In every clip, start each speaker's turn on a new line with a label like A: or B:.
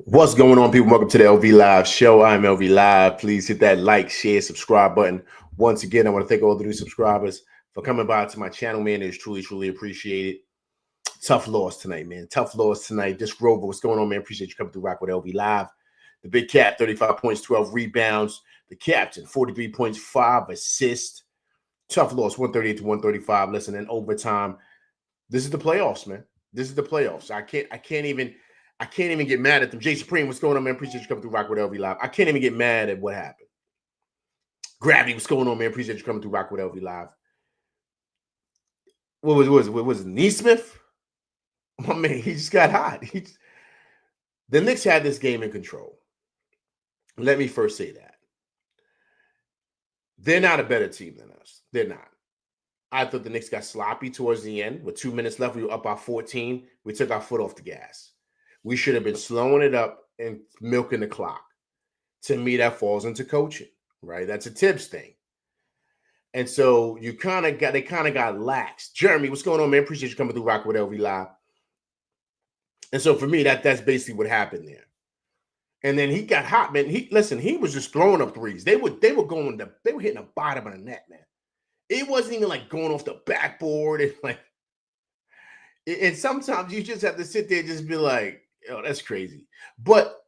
A: What's going on, people? Welcome to the LV Live show. I'm LV Live. Please hit that like, share, subscribe button. Once again, I want to thank all the new subscribers for coming by to my channel, man. It's truly appreciated. Tough loss tonight, man. Tough loss tonight. This Grover, what's going on, man? Appreciate you coming through Rock with LV Live. The Big Cat, 35 points, 12 rebounds. The Captain, 43 points, 5 assists. Tough loss, 138 to 135. Listen, in overtime. This is the playoffs, man. This is the playoffs. I can't even get mad at them. Jay Supreme, what's going on, man? Appreciate you coming through Rock with LV Live. I can't even get mad at what happened. Gravity, what's going on, man? Appreciate you coming through Rock with LV Live. What was it? Neesmith? My man, he just got hot. The Knicks had this game in control. Let me first say that. They're not a better team than us. They're not. I thought the Knicks got sloppy towards the end. With 2 minutes left, we were up by 14. We took our foot off the gas. We should have been slowing it up and milking the clock. To me, that falls into coaching, right? That's a Tibbs thing. And so they kind of got lax. Jeremy, what's going on, man? Appreciate you coming through Rock with LV Live. And so for me, that's basically what happened there. And then he got hot, man. He was just throwing up threes. They were hitting the bottom of the net, man. It wasn't even like going off the backboard and sometimes you just have to sit there and just be like, oh, that's crazy. But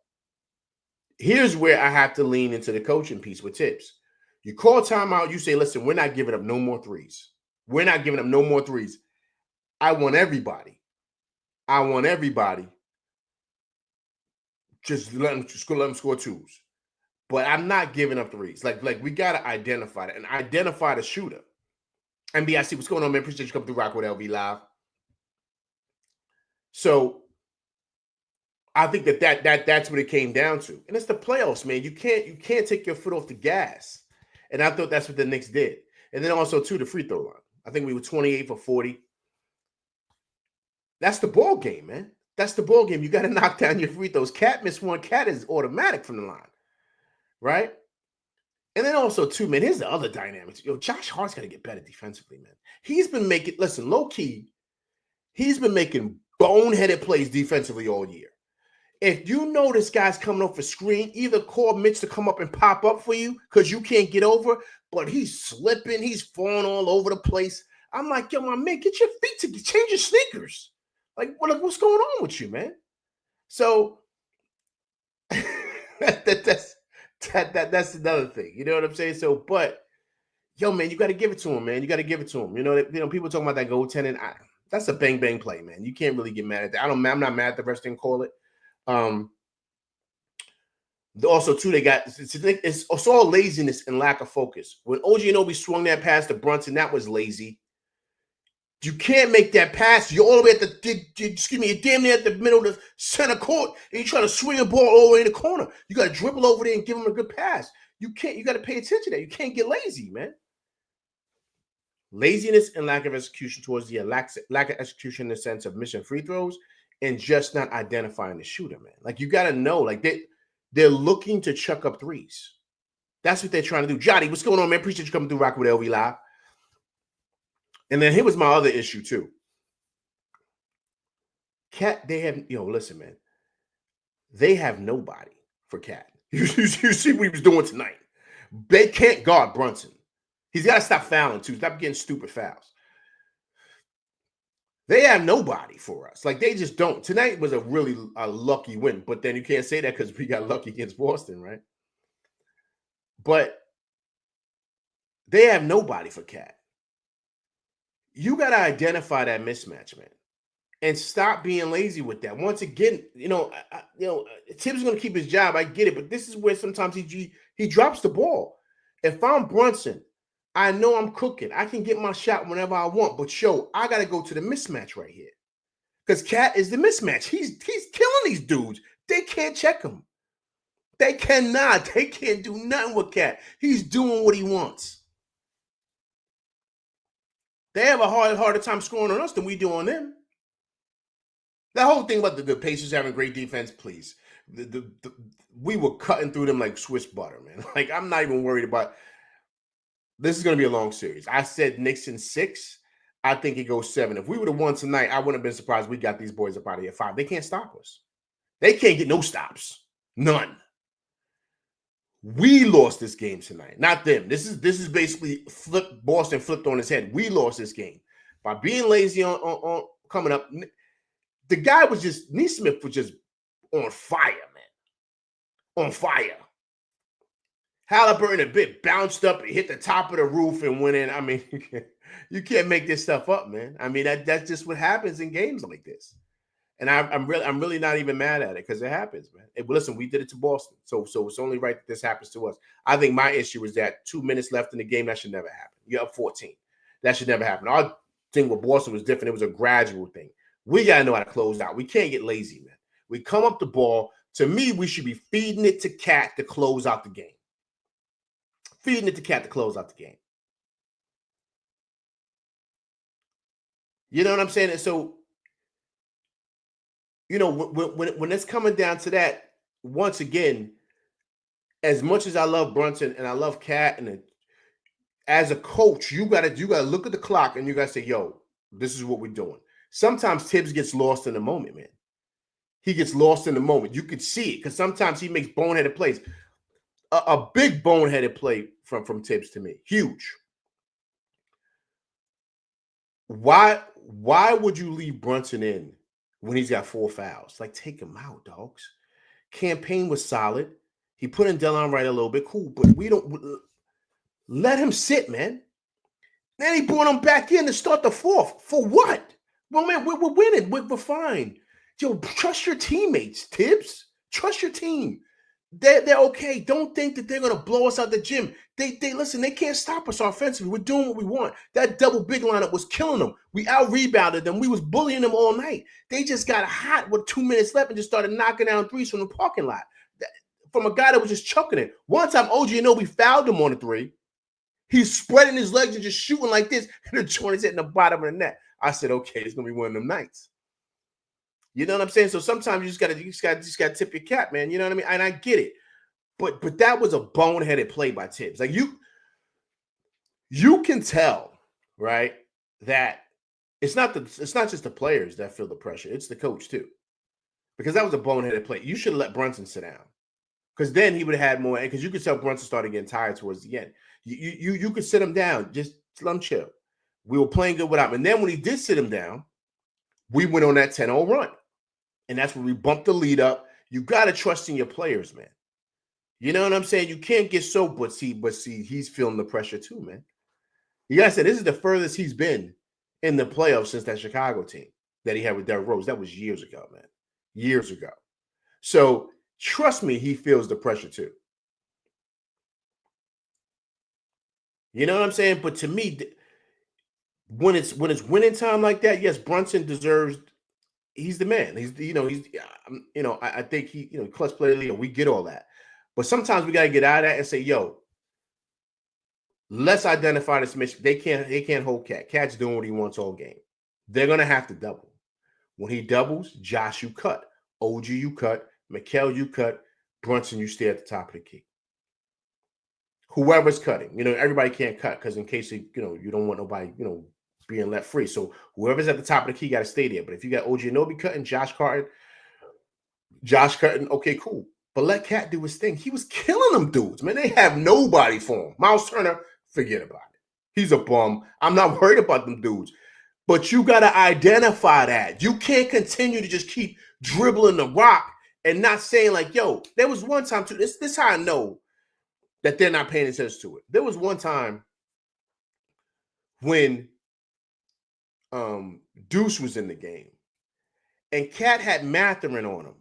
A: here's where I have to lean into the coaching piece with Tibbs. You call timeout, you say, listen, we're not giving up no more threes. We're not giving up no more threes. I want everybody. Just let them score twos. But I'm not giving up threes. Like we gotta identify that and identify the shooter. MBIC, what's going on, man? Appreciate you coming through Rock with LV Live. So I think that's what it came down to. And it's the playoffs, man. You can't take your foot off the gas. And I thought that's what the Knicks did. And then also, too, the free throw line. I think we were 28 for 40. That's the ball game, man. That's the ball game. You got to knock down your free throws. Cat missed one. Cat is automatic from the line, right? And then also, too, man, here's the other dynamics. Yo, Josh Hart's got to get better defensively, man. He's been making, listen, low-key, he's been making boneheaded plays defensively all year. If you know this guy's coming off a screen, either call Mitch to come up and pop up for you because you can't get over, but he's slipping, he's falling all over the place. I'm like, yo, my man, get your feet to change your sneakers. Like, what's going on with you, man? So that's another thing. You know what I'm saying? So, but yo, man, you got to give it to him, man. You got to give it to him. You know, people talking about that goaltending. That's a bang play, man. You can't really get mad at that. I'm not mad at the rest didn't call it. Also, too, it's all laziness and lack of focus. When OG Anunoby swung that pass to Brunson, that was lazy. You can't make that pass. You're all the way you're damn near at the middle of the center court, and you're trying to swing a ball all the way in the corner. You got to dribble over there and give him a good pass. You got to pay attention to that. You can't get lazy, man. Laziness and lack of execution towards the lack of execution in the sense of missing free throws and just not identifying the shooter, man. Like, you got to know, like, they're looking to chuck up threes. That's what they're trying to do. Jotty, what's going on, man? Appreciate you coming through Rock with LV Live. And then here was my other issue, too. Cat, listen, man. They have nobody for Cat. You see what he was doing tonight. They can't guard Brunson. He's got to stop fouling, too. Stop getting stupid fouls. They have nobody for us. Like, they just don't. Tonight was a really lucky win. But then you can't say that because we got lucky against Boston, right? But they have nobody for Cat. You got to identify that mismatch, man. And stop being lazy with that. Once again, Tibbs is going to keep his job. I get it. But this is where sometimes he drops the ball. If I'm Brunson, I know I'm cooking. I can get my shot whenever I want. But, I got to go to the mismatch right here. Because Cat is the mismatch. He's killing these dudes. They can't check him. They cannot. They can't do nothing with Cat. He's doing what he wants. They have a harder time scoring on us than we do on them. That whole thing about the Pacers having great defense, please. We were cutting through them like Swiss butter, man. Like, I'm not even worried about – this is going to be a long series. I said Knicks in 6. I think it goes 7. If we would have won tonight, I wouldn't have been surprised we got these boys up out of here 5. They can't stop us. They can't get no stops. None. We lost this game tonight, not them. This is basically Boston flipped on his head. We lost this game by being lazy on coming up. The guy was just, Neesmith was just on fire, man. On fire. Halliburton a bit bounced up and hit the top of the roof and went in. I mean, you can't make this stuff up, man. I mean, that's just what happens in games like this. And I'm really not even mad at it because it happens, man. Listen, we did it to Boston, so it's only right that this happens to us. I think my issue is that 2 minutes left in the game, that should never happen. You're up 14. That should never happen. Our thing with Boston was different. It was a gradual thing. We got to know how to close out. We can't get lazy, man. We come up the ball. To me, we should be feeding it to Cat to close out the game. Feeding it to Cat to close out the game. You know what I'm saying? And so, you know, when it's coming down to that, once again, as much as I love Brunson and I love Cat, and as a coach, you gotta look at the clock and you gotta say, yo, this is what we're doing. Sometimes Tibbs gets lost in the moment, man. He gets lost in the moment. You could see it because sometimes he makes boneheaded plays. A big boneheaded play from Tibbs to me. Huge. Why would you leave Brunson in when he's got 4 fouls? Like, take him out, dogs. Campaign was solid. He put in Delon Wright a little bit. Cool, but we don't let him sit, man. Then he brought him back in to start the 4th. For what? Well, man, we're winning. We're fine. Yo, trust your teammates, Tibbs. Trust your team. They're okay. Don't think that they're gonna blow us out the gym. They listen. They can't stop us offensively. We're doing what we want. That double big lineup was killing them. We out rebounded them. We was bullying them all night. They just got hot with 2 minutes left and just started knocking down threes from the parking lot. From a guy that was just chucking it. One time, OG Anunoby fouled him on a 3. He's spreading his legs and just shooting like this, and the joint is hitting the bottom of the net. I said, okay, it's gonna be one of them nights. You know what I'm saying? So sometimes you just gotta tip your cap, man. You know what I mean? And I get it, but that was a boneheaded play by Tibbs. Like you can tell, right, that it's not just the players that feel the pressure; it's the coach too, because that was a boneheaded play. You should have let Brunson sit down, because then he would have had more. Because you could tell Brunson started getting tired towards the end. You could sit him down, just let him chill. We were playing good without him, and then when he did sit him down, we went on that 10-0 run. And that's when we bumped the lead up. You got to trust in your players, man. You know what I'm saying? You can't get so, but see, he's feeling the pressure too, man. You got to say, this is the furthest he's been in the playoffs since that Chicago team that he had with Derrick Rose. That was years ago, man. Years ago. So trust me, he feels the pressure too. You know what I'm saying? But to me, when it's winning time like that, yes, Brunson deserves. He's the man. I think he, clutch player. We get all that, but sometimes we got to get out of that and say, yo, let's identify this mission. They can't hold Cat. Cat's doing what he wants all game. They're gonna have to double. When he doubles, Josh, you cut. OG, you cut. Mikal, you cut. Brunson, you stay at the top of the key. Whoever's cutting, everybody can't cut because in case you don't want nobody, being left free. So whoever's at the top of the key got to stay there. But if you got OG Anunoby cutting, Josh cutting, okay, cool. But let Cat do his thing. He was killing them dudes, man. They have nobody for him. Miles Turner, forget about it. He's a bum. I'm not worried about them dudes. But you got to identify that. You can't continue to just keep dribbling the rock and not saying like, yo, there was one time too. This is how I know that they're not paying attention to it. There was one time when Deuce was in the game and Cat had Mathurin on him.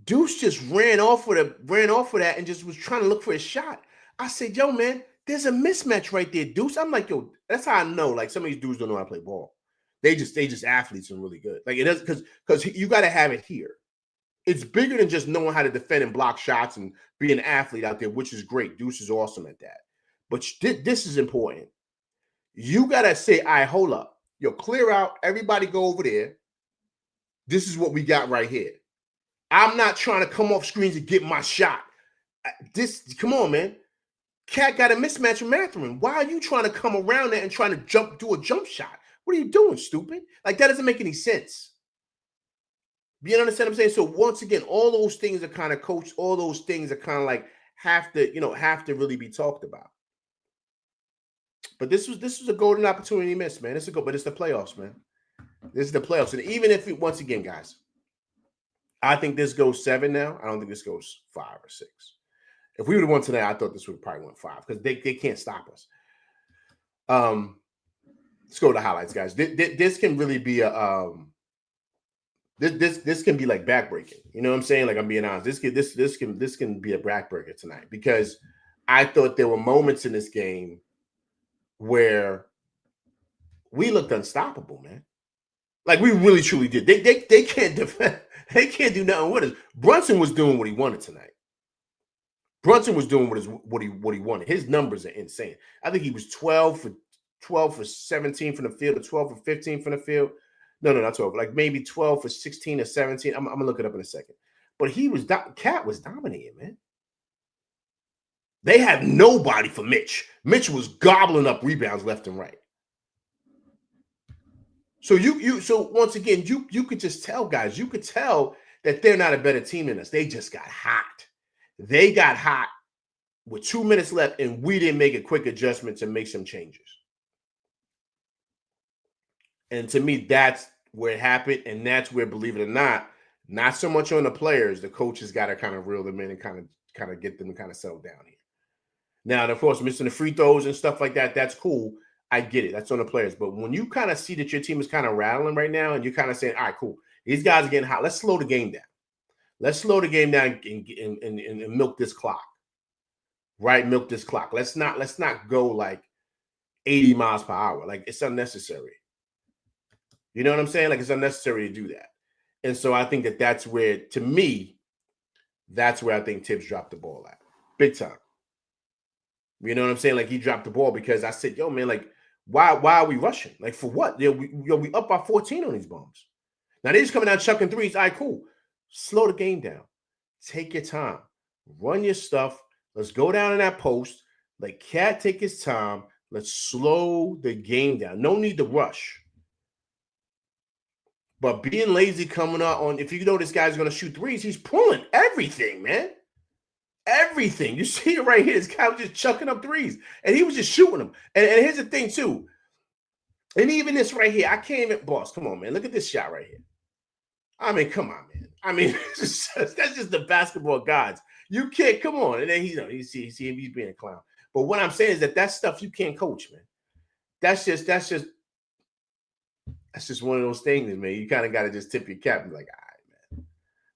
A: Deuce just ran off of that and just was trying to look for his shot. I said, yo, man, there's a mismatch right there, Deuce. I'm like, yo, that's how I know. Like, some of these dudes don't know how to play ball. They just athletes and really good. Like, it does because you got to have it here. It's bigger than just knowing how to defend and block shots and be an athlete out there, which is great. Deuce is awesome at that. But this is important. You got to say, all right, hold up. Yo, clear out. Everybody go over there. This is what we got right here. I'm not trying to come off screens and get my shot. Come on, man. Cat got a mismatch with Mathurin. Why are you trying to come around there and trying to do a jump shot? What are you doing, stupid? Like, that doesn't make any sense. You understand what I'm saying? So once again, all those things are kind of coached. All those things are kind of like have to really be talked about. But this was a golden opportunity missed, man. But it's the playoffs, man. This is the playoffs, and even if once again, guys, I think this goes 7 now. I don't think this goes 5 or 6. If we would have won tonight, I thought this would probably went 5 because they can't stop us. Let's go to the highlights, guys. This can really be a this can be like backbreaking. You know what I'm saying? Like I'm being honest. This can be a backbreaker tonight because I thought there were moments in this game where we looked unstoppable, man. Like we really truly did. They can't defend. They can't do nothing with us. Brunson was doing what he wanted tonight. Brunson was doing what he wanted. His numbers are insane. I think he was 12 for 17 from the field, or 12 for 15 from the field. No, not 12. Like maybe 12 for 16 or 17. I'm gonna look it up in a second. But Cat was dominating, man. They had nobody for Mitch. Mitch was gobbling up rebounds left and right. So so once again, you could just tell, guys, you could tell that they're not a better team than us. They just got hot. They got hot with 2 minutes left, and we didn't make a quick adjustment to make some changes. And to me, that's where it happened, and that's where, believe it or not so much on the players. The coaches got to kind of reel them in and kind of get them to kind of settle down here. Now, and of course, missing the free throws and stuff like that, that's cool. I get it. That's on the players. But when you kind of see that your team is kind of rattling right now and you're kind of saying, all right, cool, these guys are getting hot. Let's slow the game down. Let's slow the game down and milk this clock. Right? Milk this clock. Let's not go like 80 miles per hour. Like it's unnecessary. You know what I'm saying? Like it's unnecessary to do that. And so I think that's where, to me, that's where I think Tibbs dropped the ball at. Big time. You know what I'm saying? Like he dropped the ball because I said, yo, man, like, why are we rushing? Like for what? We up by 14 on these bums. Now they're just coming out chucking threes. All right, cool. Slow the game down. Take your time. Run your stuff. Let's go down in that post. Let Cat take his time. Let's slow the game down. No need to rush. But being lazy coming out on, if you know this guy's going to shoot threes, he's pulling everything, man. Everything. You see it right here. This guy was just chucking up threes. And he was just shooting them. And here's the thing, too. And even this right here, I can't even, boss, come on, man. Look at this shot right here. I mean, come on, man. I mean, that's just the basketball gods. You can't, come on. And then you see him, he's being a clown. But what I'm saying is that stuff you can't coach, man. That's just one of those things, man. You kind of got to just tip your cap and be like, all right, man,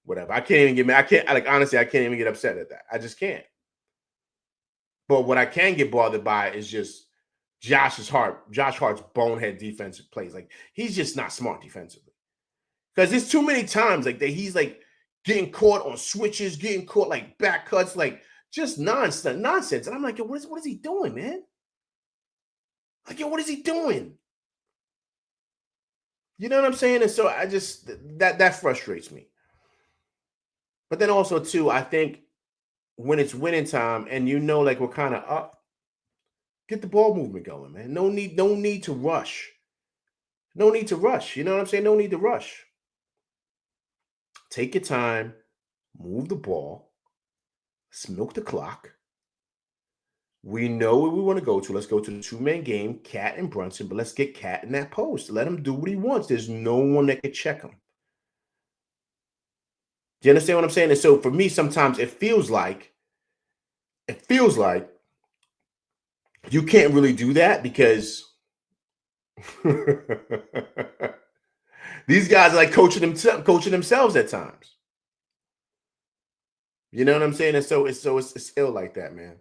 A: whatever. I can't even get mad. Honestly, I can't even get upset at that. I just can't. But what I can get bothered by is just Josh Hart's bonehead defensive plays. Like, he's just not smart defensively. Because there's too many times like that he's like getting caught on switches, getting caught like back cuts, like just nonsense. And I'm like, yo, what is he doing, man? Like, yo, what is he doing? You know what I'm saying? And so I just that frustrates me. But then also too, I think when it's winning time and like we're kind of up, get the ball movement going, man. No need to rush. No need to rush. You know what I'm saying? No need to rush. Take your time, move the ball, let's milk the clock. We know where we want to go to. Let's go to the 2-man game, Cat and Brunson, but let's get Cat in that post. Let him do what he wants. There's no one that can check him. Do you understand what I'm saying? And so for me, sometimes it feels like you can't really do that because these guys are like coaching themselves at times. You know what I'm saying? And so it's ill like that, man.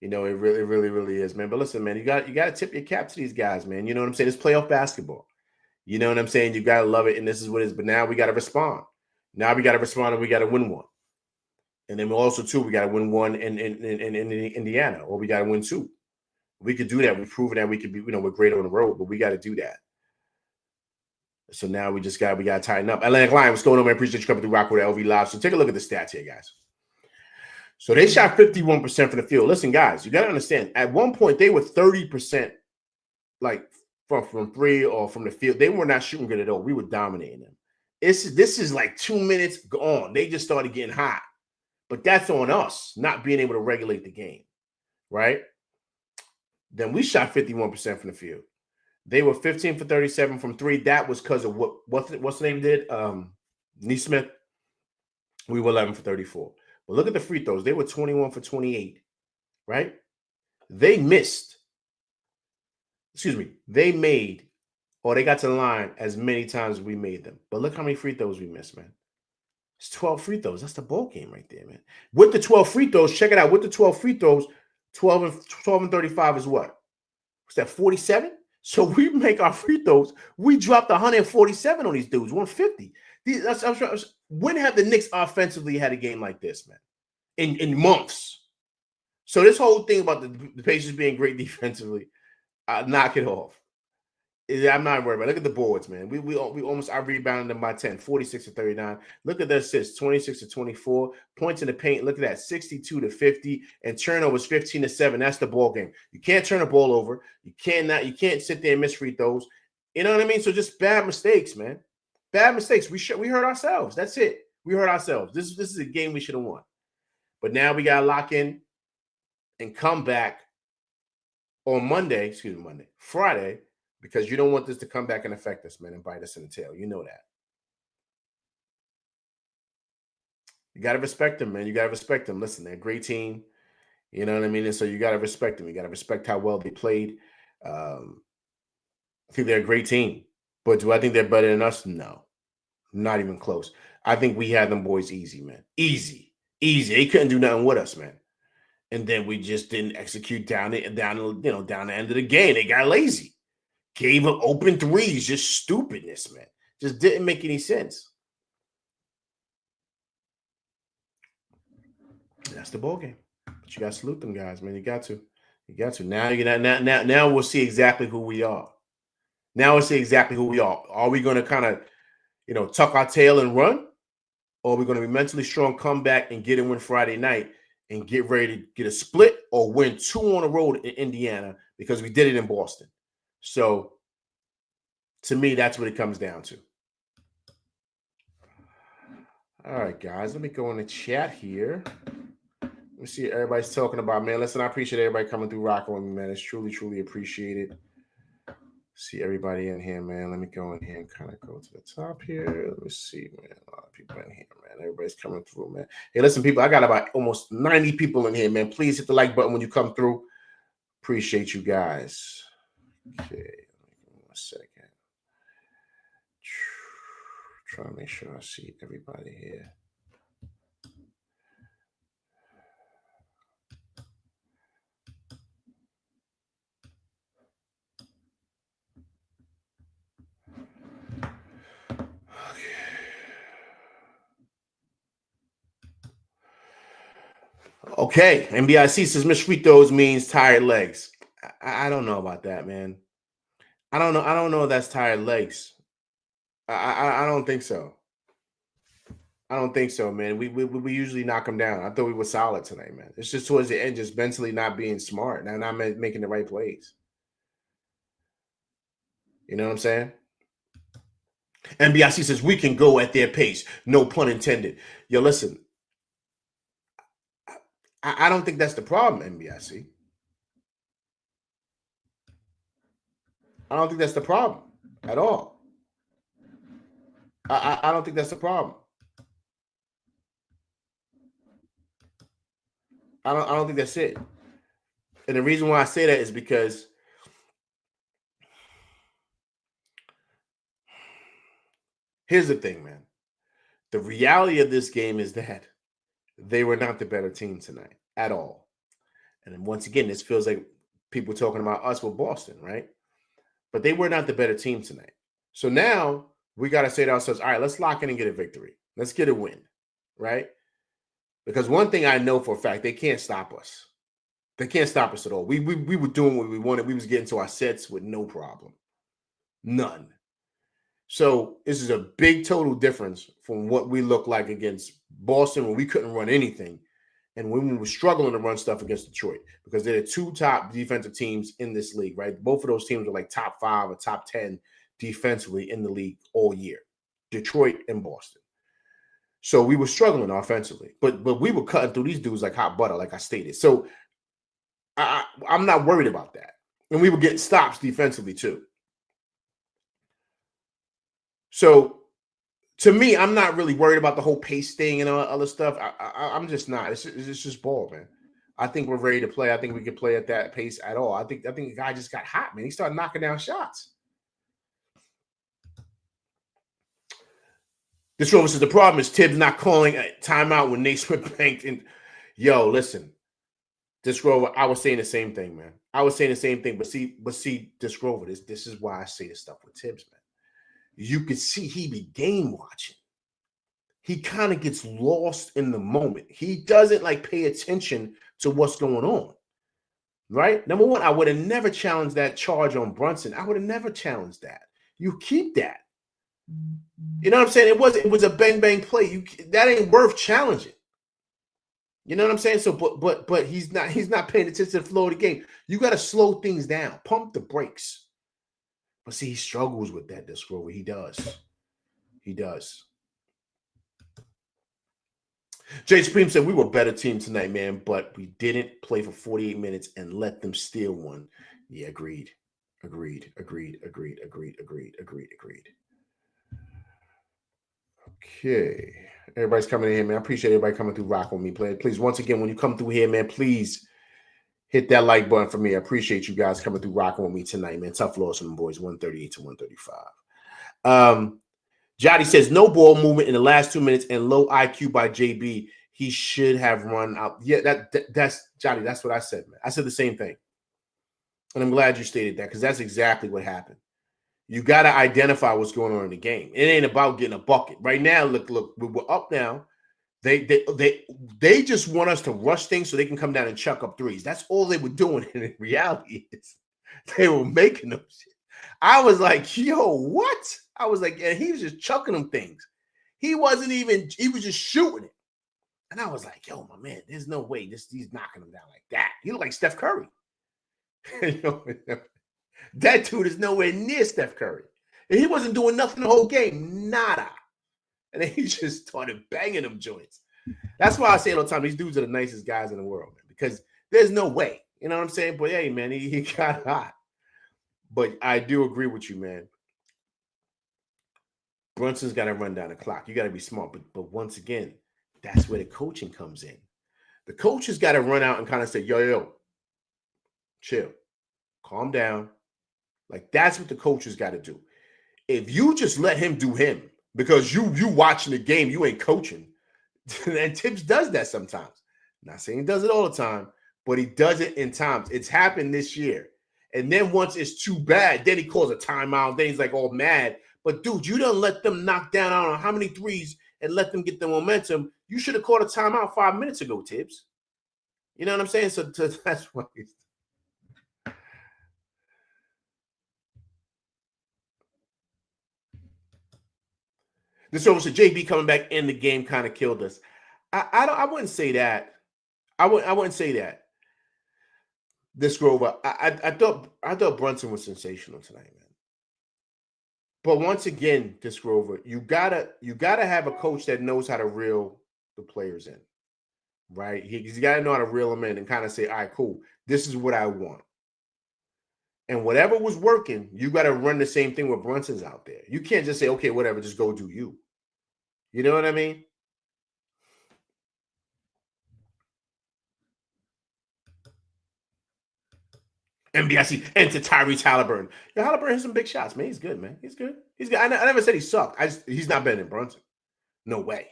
A: You know, it really is, man. But listen, man, you got to tip your cap to these guys, man. You know what I'm saying? It's playoff basketball. You know what I'm saying? You got to love it, and this is what it is. But now we got to respond. Now we got to respond, and we got to win one. And then also, too, we got to win one in Indiana, or we got to win 2. We could do that. We've proven that we could be, we're great on the road, but we got to do that. So now we got to tighten up. Atlantic Lion, what's going on, man? Appreciate you coming through Rock with LV Live. So take a look at the stats here, guys. So they shot 51% from the field. Listen, guys, you got to understand, at one point, they were 30% like from 3 or from the field. They were not shooting good at all. We were dominating them. This is like 2 minutes gone. They just started getting hot. But that's on us not being able to regulate the game, right? Then we shot 51% from the field. They were 15 for 37 from three. That was because of what's the name did? Neesmith. We were 11 for 34. But look at the free throws. They were 21 for 28, right? They missed. Excuse me. They made, or they got to the line as many times as we made them. But look how many free throws we missed, man. It's 12 free throws. That's the ball game right there, man. With the 12 free throws, check it out. With the 12 free throws, 12 and 35 is what? Was that 47? So we make our free throws. We dropped 147 on these dudes, 150. When have the Knicks offensively had a game like this, man? In months. So this whole thing about the Pacers being great defensively, knock it off. I'm not worried about it. Look at the boards, man. We almost I rebounded them by 10, 46 to 39. Look at the assists, 26 to 24. Points in the paint, look at that, 62 to 50. And turnovers, 15 to 7. That's the ball game. You can't turn the ball over. You can't sit there and miss free throws. You know what I mean? So just bad mistakes, man. Bad mistakes. We hurt ourselves. That's it. We hurt ourselves. This is a game we should have won. But now we gotta lock in and come back on Friday. Because you don't want this to come back and affect us, man, and bite us in the tail. You know that. You got to respect them, man. You got to respect them. Listen, they're a great team. You know what I mean? And so you got to respect them. You got to respect how well they played. I think they're a great team. But do I think they're better than us? No. Not even close. I think we had them boys easy, man. Easy. They couldn't do nothing with us, man. And then we just didn't execute down the end of the game. They got lazy. Gave up open threes, just stupidness, man. Just didn't make any sense. That's the ball game. But you got to salute them guys, man. You got to. Now we'll see exactly who we are. Are we going to kind of, tuck our tail and run? Or are we going to be mentally strong, come back and get a win Friday night and get ready to get a split or win 2 on the road in Indiana because we did it in Boston? So, to me, that's what it comes down to. All right, guys, let me go in the chat here. Let me see what everybody's talking about, man. Listen, I appreciate everybody coming through rocking with me, man. It's truly, truly appreciated. See everybody in here, man. Let me go in here and kind of go to the top here. Let me see, man. A lot of people in here, man. Everybody's coming through, man. Hey, listen, people, I got about almost 90 people in here, man. Please hit the like button when you come through. Appreciate you guys. Okay, give me 1 second. Trying to make sure I see everybody here. Okay, NBIC says missed free throws means tired legs. I don't know about that, man. I don't know if that's tired legs. I don't think so. I don't think so, man. We usually knock them down. I thought we were solid tonight, man. It's just towards the end, just mentally not being smart, and not making the right plays. You know what I'm saying? NBIC says we can go at their pace. No pun intended. Yo, listen. I don't think that's the problem, NBIC. I don't think that's the problem at all. I don't think that's the problem. I don't think that's it. And the reason why I say that is because here's the thing, man. The reality of this game is that they were not the better team tonight at all. And then once again, this feels like people talking about us with Boston, right? But they were not the better team tonight. So now we got to say to ourselves, all right, let's lock in and get a victory. Let's get a win, right? Because one thing I know for a fact, they can't stop us. They can't stop us at all. We were doing what we wanted. We was getting to our sets with no problem. None. So this is a big total difference from what we looked like against Boston when we couldn't run anything and when we were struggling to run stuff against Detroit because they're the 2 top defensive teams in this league, right? Both of those teams are like top 5 or top 10 defensively in the league all year. Detroit and Boston. So we were struggling offensively, but we were cutting through these dudes like hot butter, like I stated. So I'm not worried about that. And we were getting stops defensively too. So to me, I'm not really worried about the whole pace thing and all that other stuff. I'm just not. It's just ball, man. I think we're ready to play. I think we can play at that pace at all. I think the guy just got hot, man. He started knocking down shots. This Rover says the problem is Tibbs not calling a timeout when Naismith banked in. Yo, listen. This Rover, I was saying the same thing, man. I was saying the same thing, but see, this Rover, this is why I say this stuff with Tibbs, man. You could see he be game watching. He kind of gets lost in the moment. He doesn't like pay attention to what's going on. Right? Number one, I would have never challenged that charge on Brunson. I would have never challenged that. You keep that. You know what I'm saying? It was a bang bang play. That ain't worth challenging. You know what I'm saying? So, but he's not paying attention to the flow of the game. You got to slow things down, pump the brakes. But see, he struggles with that. This Grover, he does. He does. Jay Supreme said we were a better team tonight, man, but we didn't play for 48 minutes and let them steal one. Yeah, agreed. Okay. Everybody's coming in here, man. I appreciate everybody coming through, rocking with me. Please, once again, when you come through here, man, please hit that like button for me. I appreciate you guys coming through, rocking with me tonight, man. Tough loss on them boys, 138 to 135. Jotty says no ball movement in the last 2 minutes and low IQ by JB. He should have run out. Yeah, that's Jotty. That's what I said, man. I said the same thing. And I'm glad you stated that because that's exactly what happened. You got to identify what's going on in the game. It ain't about getting a bucket. Right now, look, we're up now. They just want us to rush things so they can come down and chuck up threes. That's all they were doing. And in reality is they were making them shit. I was like, yo, what? I was like, and he was just chucking them things. He was just shooting it. And I was like, yo, my man, there's no way he's knocking them down like that. He looked like Steph Curry. You know, that dude is nowhere near Steph Curry. And he wasn't doing nothing the whole game. Nada. And then he just started banging them joints. That's why I say it all the time. These dudes are the nicest guys in the world, man, because there's no way. You know what I'm saying? But hey, man, he got hot. But I do agree with you, man. Brunson's got to run down the clock. You got to be smart. But once again, that's where the coaching comes in. The coach has got to run out and kind of say, yo, chill, calm down. Like, that's what the coach has got to do. If you just let him do him because you watching the game, you ain't coaching. And Tibbs does that sometimes. Not saying he does it all the time, but he does it in times. It's happened this year. And then once it's too bad, then he calls a timeout. Then he's like all mad. But, dude, you don't let them knock down, I don't know how many threes and let them get the momentum. You should have called a timeout 5 minutes ago, Tibbs. You know what I'm saying? So that's why he's... This over to JB coming back in the game kind of killed us. I wouldn't say that. I wouldn't say that. This Grover, I thought Brunson was sensational tonight, man. But once again, this Grover, you gotta have a coach that knows how to reel the players in, right? He's got to know how to reel them in and kind of say, all right, cool, this is what I want. And whatever was working, you got to run the same thing with Brunson's out there. You can't just say, okay, whatever, just go do you. You know what I mean? NBIC and to Tyrese Halliburton. Yeah, Halliburton has some big shots, man. He's good, man. He's good. He's good. I never said he sucked. He's not better than Brunson. No way.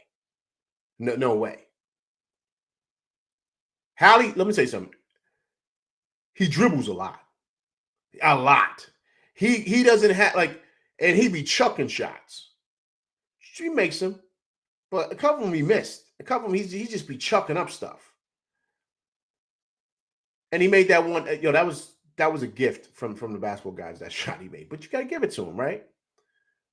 A: No way. Hallie, let me say something. He dribbles a lot. A lot. He doesn't have and he be chucking shots. She makes them, but a couple of them he missed. A couple of them he just be chucking up stuff. And he made that one. That was a gift from the basketball guys, that shot he made. But you got to give it to him, right?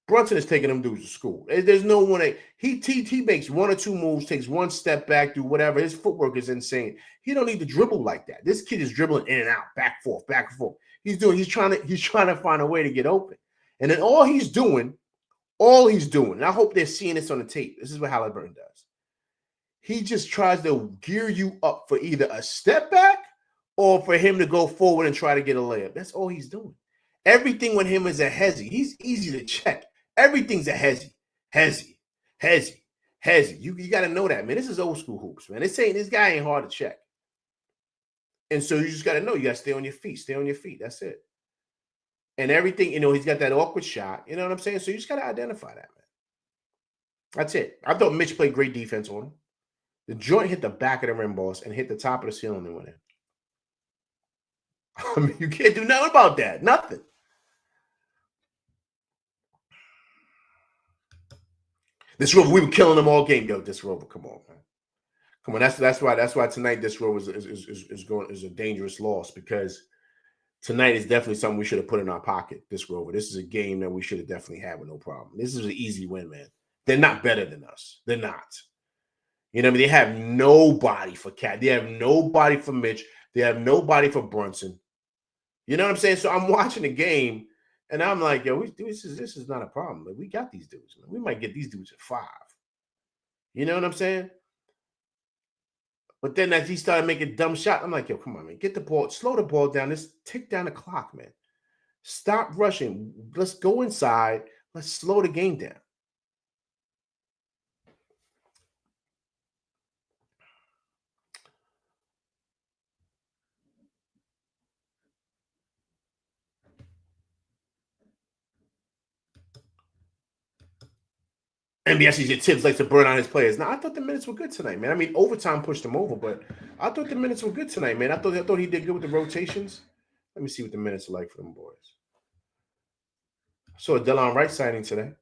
A: Brunson is taking them dudes to school. There's no one. He makes one or two moves, takes one step back, do whatever. His footwork is insane. He don't need to dribble like that. This kid is dribbling in and out, back and forth. He's trying to find a way to get open. And then all he's doing All he's doing, and I hope they're seeing this on the tape. This is what Halliburton does. He just tries to gear you up for either a step back or for him to go forward and try to get a layup. That's all he's doing. Everything with him is a hezzy. He's easy to check. Everything's a hezzy. You got to know that, man. This is old school hoops, man. This guy ain't hard to check. And so you just got to know. You got to stay on your feet. Stay on your feet. That's it. And everything, he's got that awkward shot. You know what I'm saying? So you just got to identify that, man. That's it. I thought Mitch played great defense on him. The joint hit the back of the rim, boss, and hit the top of the ceiling and went in. I mean, you can't do nothing about that. Nothing. This Rover, we were killing them all game. Yo, this Rover, come on, man. Come on. That's why tonight this Rover is a dangerous loss, because tonight is definitely something we should have put in our pocket. This Rover. This is a game that we should have definitely had with no problem. This is an easy win, man. They're not better than us. They're not. You know what I mean? They have nobody for Cat. They have nobody for Mitch. They have nobody for Brunson. You know what I'm saying? So I'm watching the game, and I'm like, yo, this is not a problem. Like, we got these dudes, man. We might get these dudes at 5. You know what I'm saying? But then as he started making dumb shots, I'm like, yo, come on, man. Get the ball. Slow the ball down. Let's tick down the clock, man. Stop rushing. Let's go inside. Let's slow the game down. NBS's Tibbs likes to burn on his players. Now, I thought the minutes were good tonight, man. I mean, overtime pushed him over, but I thought the minutes were good tonight, man. I thought he did good with the rotations. Let me see what the minutes are like for them boys. I saw a Delon Wright signing today.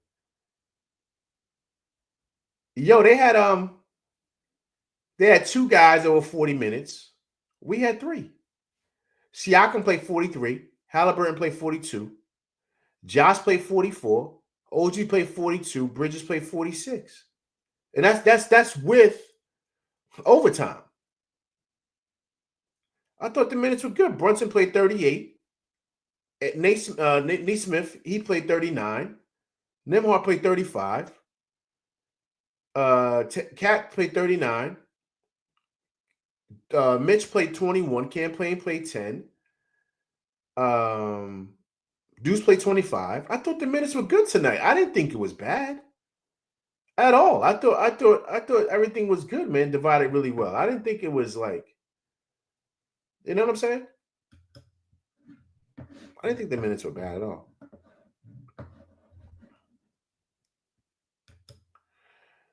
A: Yo, they had 2 guys over 40 minutes. We had 3. Siakam played 43. Halliburton played 42. Josh played 44. OG played 42. Bridges played 46. And that's with overtime. I thought the minutes were good. Brunson played 38. Naismith, he played 39. Nembhard played 35. Cat played 39. Mitch played 21. Cam Payne played 10. Deuce played 25. I thought the minutes were good tonight. I didn't think it was bad at all. I thought everything was good, man. Divided really well. I didn't think it was like, you know what I'm saying? I didn't think the minutes were bad at all.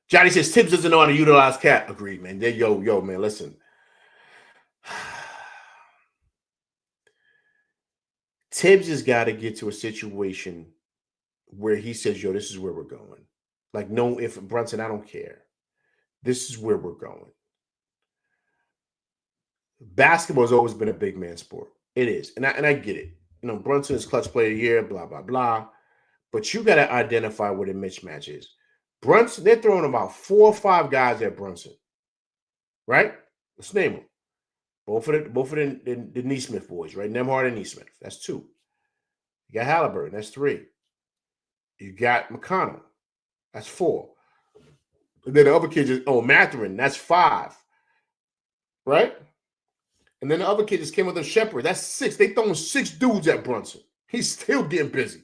A: Johnny says Tibbs doesn't know how to utilize Cat. Agreed, man. Yo, man, listen. Tibbs has got to get to a situation where he says, yo, this is where we're going. Like, no, if Brunson, I don't care. This is where we're going. Basketball has always been a big man sport. It is. And I get it. You know, Brunson is clutch player of the year, blah, blah, blah. But you got to identify what a mismatch is. Brunson, they're throwing about 4 or 5 guys at Brunson. Right? Let's name them. Both of the Naismith boys, right? Nembhard and Naismith. That's 2. You got Halliburton. That's 3. You got McConnell. That's 4. And then the other kid just, Mathurin. That's 5. Right? And then the other kid just came with a Shepherd. That's 6. They throwing 6 dudes at Brunson. He's still getting busy.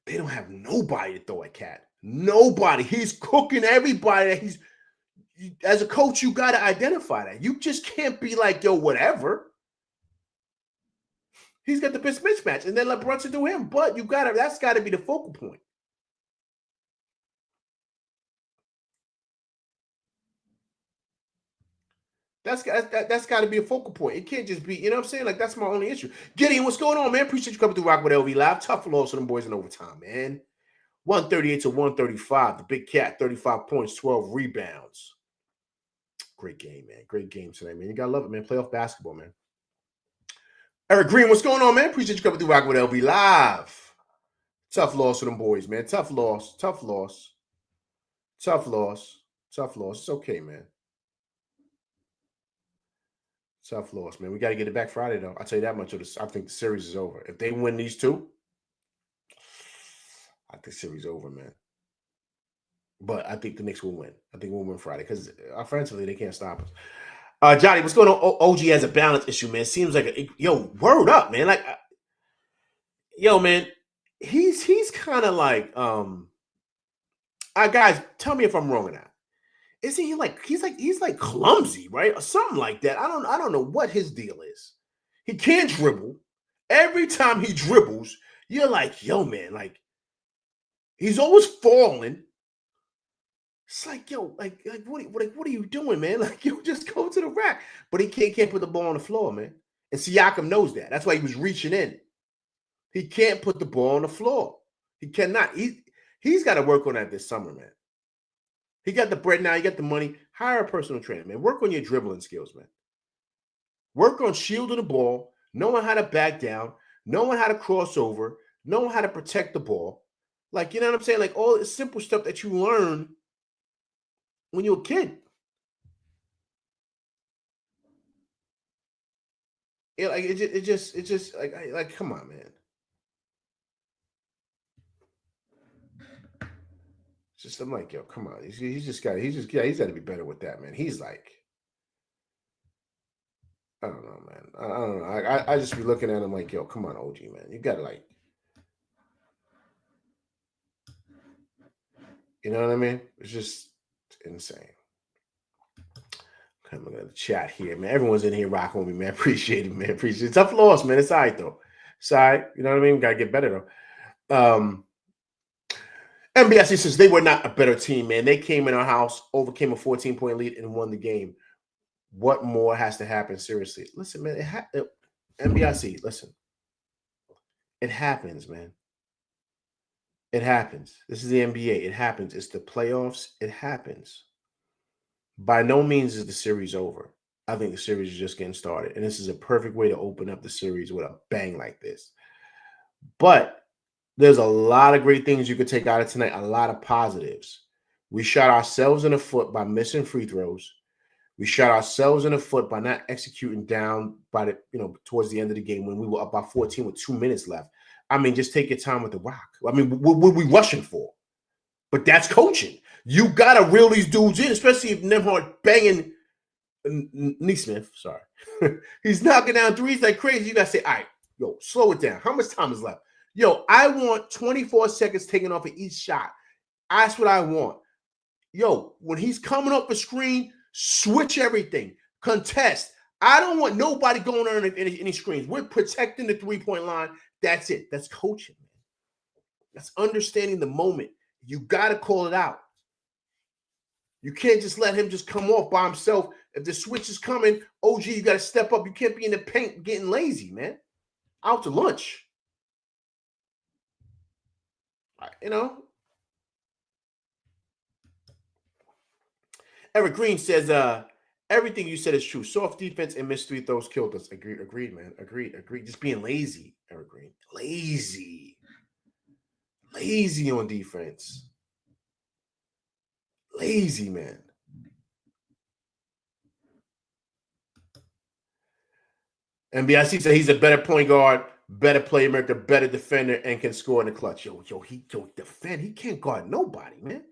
A: They don't have nobody to throw at Cat. Nobody. He's cooking everybody. As a coach, you got to identify that. You just can't be like, yo, whatever. He's got the best mismatch, and then let Brunson do him. But that's got to be the focal point. That's got to be a focal point. It can't just be, you know what I'm saying? Like, that's my only issue. Gideon, what's going on, man? Appreciate you coming through Rock with LV Live. Tough loss for them boys in overtime, man. 138 to 135. The Big Cat, 35 points, 12 rebounds. Great game, man. Great game tonight, man. You got to love it, man. Playoff basketball, man. Eric Green, what's going on, man? Appreciate you coming through Rock with LV Live. Tough loss for them boys, man. Tough loss. It's okay, man. Tough loss, man. We got to get it back Friday, though. I'll tell you that much. I think the series is over. If they win these 2, I think the series over, man. But I think the Knicks will win. I think we'll win Friday because offensively they can't stop us. Johnny, what's going on? OG has a balance issue, man. Seems like word up, man. Like, yo, man, he's kind of like guys, tell me if I'm wrong or not. Isn't he like he's like clumsy, right? Or something like that. I don't know what his deal is. He can't dribble. Every time he dribbles, you're like, yo, man, like he's always falling. It's like, yo, like what are you doing, man? Like, yo, just go to the rack. But he can't put the ball on the floor, man. And Siakam knows that. That's why he was reaching in. He can't put the ball on the floor. He cannot. He's got to work on that this summer, man. He got the bread now. He got the money. Hire a personal trainer, man. Work on your dribbling skills, man. Work on shielding the ball, knowing how to back down, knowing how to cross over, knowing how to protect the ball. Like, you know what I'm saying? Like all the simple stuff that you learn when you're a kid. It just like come on, man. Just I'm like, yo, come on. He's got to be better with that, man. He's like, I don't know, man. I don't know. I just be looking at him like, yo, come on, OG, man. You got to like, you know what I mean? It's just insane. I'm going to chat here, man. Everyone's in here rocking with me, man. Appreciate it, man. Appreciate it. Tough loss, man. It's all right, though. It's all right. You know what I mean? Got to get better, though. NBC says they were not a better team, man. They came in our house, overcame a 14-point lead, and won the game. What more has to happen? Seriously. Listen, man. NBC, listen. It happens, man. It happens. This is the NBA. It happens. It's the playoffs. It happens. By no means is the series over. I think the series is just getting started. And this is a perfect way to open up the series with a bang like this. But there's a lot of great things you could take out of tonight, a lot of positives. We shot ourselves in the foot by missing free throws. We shot ourselves in the foot by not executing down by the, towards the end of the game when we were up by 14 with 2 minutes left. I mean, just take your time with the rock. I mean, what were we rushing for? But that's coaching. You got to reel these dudes in, especially if Nembhard banging Neesmith. Sorry. He's knocking down threes like crazy. You got to say, all right, yo, slow it down. How much time is left? Yo, I want 24 seconds taken off of each shot. That's what I want. Yo, when he's coming off the screen, switch everything. Contest. I don't want nobody going on any screens. We're protecting the three-point line. That's it. That's coaching, man. That's understanding the moment. You got to call it out. You can't just let him just come off by himself. If the switch is coming, OG, you got to step up. You can't be in the paint getting lazy, man. Out to lunch. Eric Green says, everything you said is true. Soft defense and missed free throws killed us. Agreed, man. Agreed. Just being lazy, Eric Green. Lazy on defense. Lazy, man. NBIC said he's a better point guard, better playmaker, better defender, and can score in the clutch. Yo, defend. He can't guard nobody, man.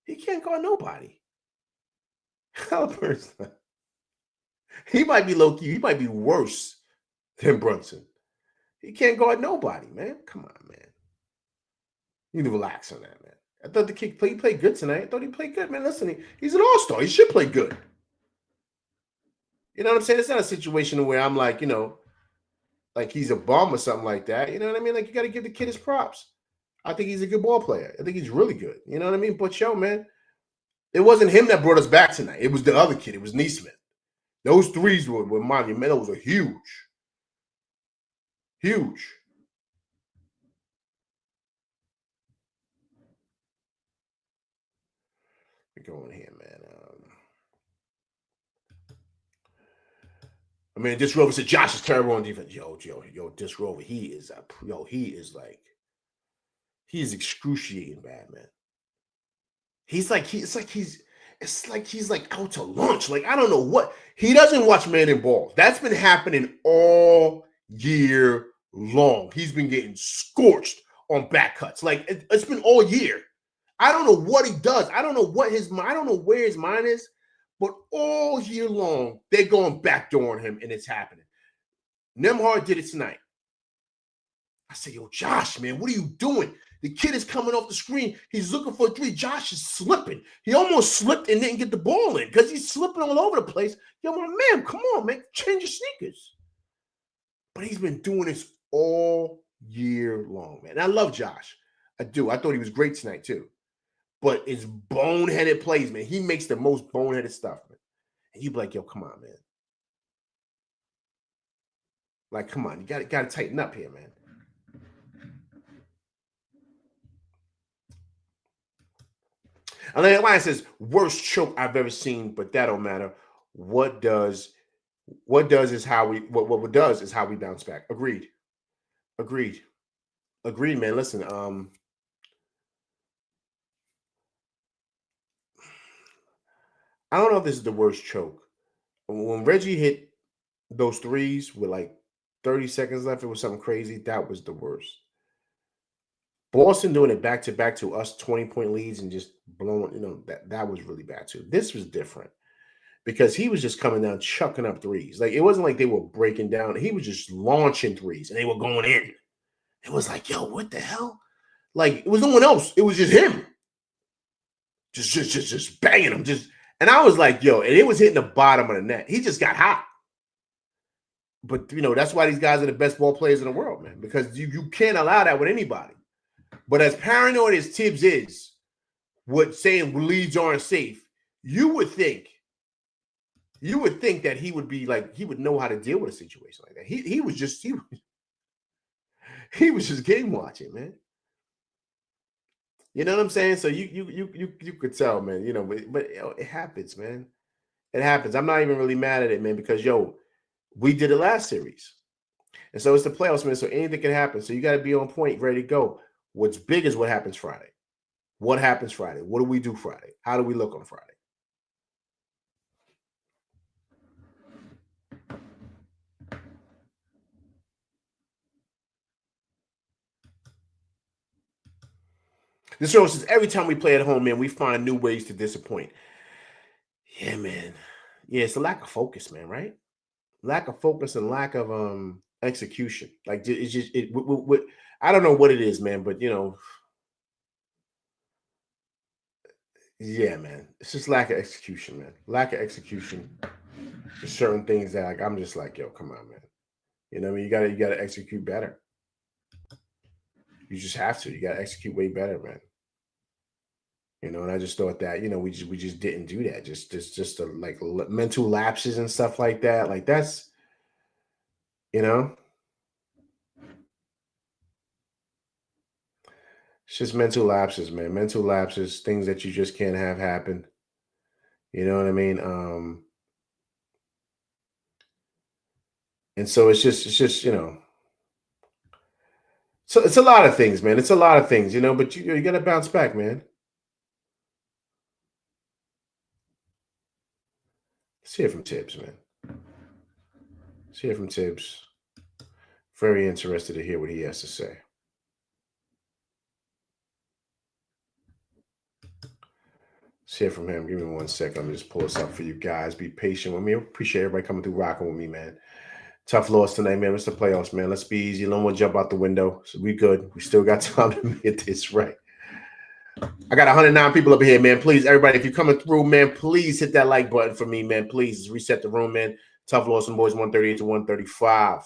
A: He can't guard nobody. Halliburton. He might be low-key. He might be worse than Brunson. He can't guard nobody, man. Come on, man. You need to relax on that, man. I thought the kid played good tonight. I thought he played good, man. Listen, he's an all-star. He should play good. You know what I'm saying? It's not a situation where I'm like, like he's a bum or something like that. You know what I mean? Like, you got to give the kid his props. I think he's a good ball player. I think he's really good. You know what I mean? But, yo, man, it wasn't him that brought us back tonight. It was the other kid. It was Neesmith. Those threes were monumental. Those were huge. Huge. We're going here, man. I mean, Dis Rover said Josh is terrible on defense. Yo, Dis Rover, he is excruciating bad, man. It's like he's out to lunch. Like, I don't know what. He doesn't watch Man in Balls. That's been happening all year long. He's been getting scorched on back cuts. Like it's been all year. I don't know what he does. I don't know what I don't know where his mind is, but all year long, they're going backdooring him, and it's happening. Nembhard did it tonight. I say, yo, Josh, man, what are you doing? The kid is coming off the screen. He's looking for a three. Josh is slipping. He almost slipped and didn't get the ball in because he's slipping all over the place. Yo, my man, come on, man. Change your sneakers. But he's been doing this all year long, man. And I love Josh. I do. I thought he was great tonight, too. But it's boneheaded plays, man. He makes the most boneheaded stuff, man. And you be like, yo, come on, man. Like, come on. You got to tighten up here, man. And then Lion says, worst choke I've ever seen, but that don't matter. What does is how we bounce back. Agreed, man. Listen, I don't know if this is the worst choke. When Reggie hit those threes with like 30 seconds left, it was something crazy. That was the worst. Boston doing it back to back to us 20-point leads and just blowing, that was really bad too. This was different because he was just coming down, chucking up threes. Like it wasn't like they were breaking down. He was just launching threes and they were going in. It was like, yo, what the hell? Like it was no one else. It was just him. Just banging them. And I was like, yo, and it was hitting the bottom of the net. He just got hot. But that's why these guys are the best ball players in the world, man, because you can't allow that with anybody. But as paranoid as Tibbs is, saying leads aren't safe, you would think that he would be like, he would know how to deal with a situation like that. He was just game watching, man. You know what I'm saying? So you could tell, man. But it happens, man. It happens. I'm not even really mad at it, man, because we did it last series, and so it's the playoffs, man. So anything can happen. So you got to be on point, ready to go. What's big is what happens Friday. What happens Friday? What do we do Friday? How do we look on Friday? This show says every time we play at home, man, we find new ways to disappoint. Yeah, man. Yeah, it's a lack of focus, man, right? Lack of focus and lack of execution. Like it's just I don't know what it is, man, but yeah, man. It's just lack of execution, man. Lack of execution. There's certain things that I'm just like, yo, come on, man. You know what I mean? You gotta execute better. You just have to. You gotta execute way better, man. And I just thought that, we just didn't do that. Just like mental lapses and stuff like that. Like that's, it's just mental lapses, man. Mental lapses, things that you just can't have happen. You know what I mean? And so it's just, so it's a lot of things, man. It's a lot of things, but you got to bounce back, man. Let's hear from Tibbs, man. Let's hear from Tibbs. Very interested to hear what he has to say. Let's hear from him. Give me 1 second. Let me just pull this up for you guys. Be patient with me. I appreciate everybody coming through, rocking with me, man. Tough loss tonight, man. It's the playoffs, man. Let's be easy. No one jump out the window. So we good. We still got time to get this right. I got 109 people up here, man. Please, everybody, if you're coming through, man, please hit that like button for me, man. Please reset the room, man. Tough loss and boys 138 to 135.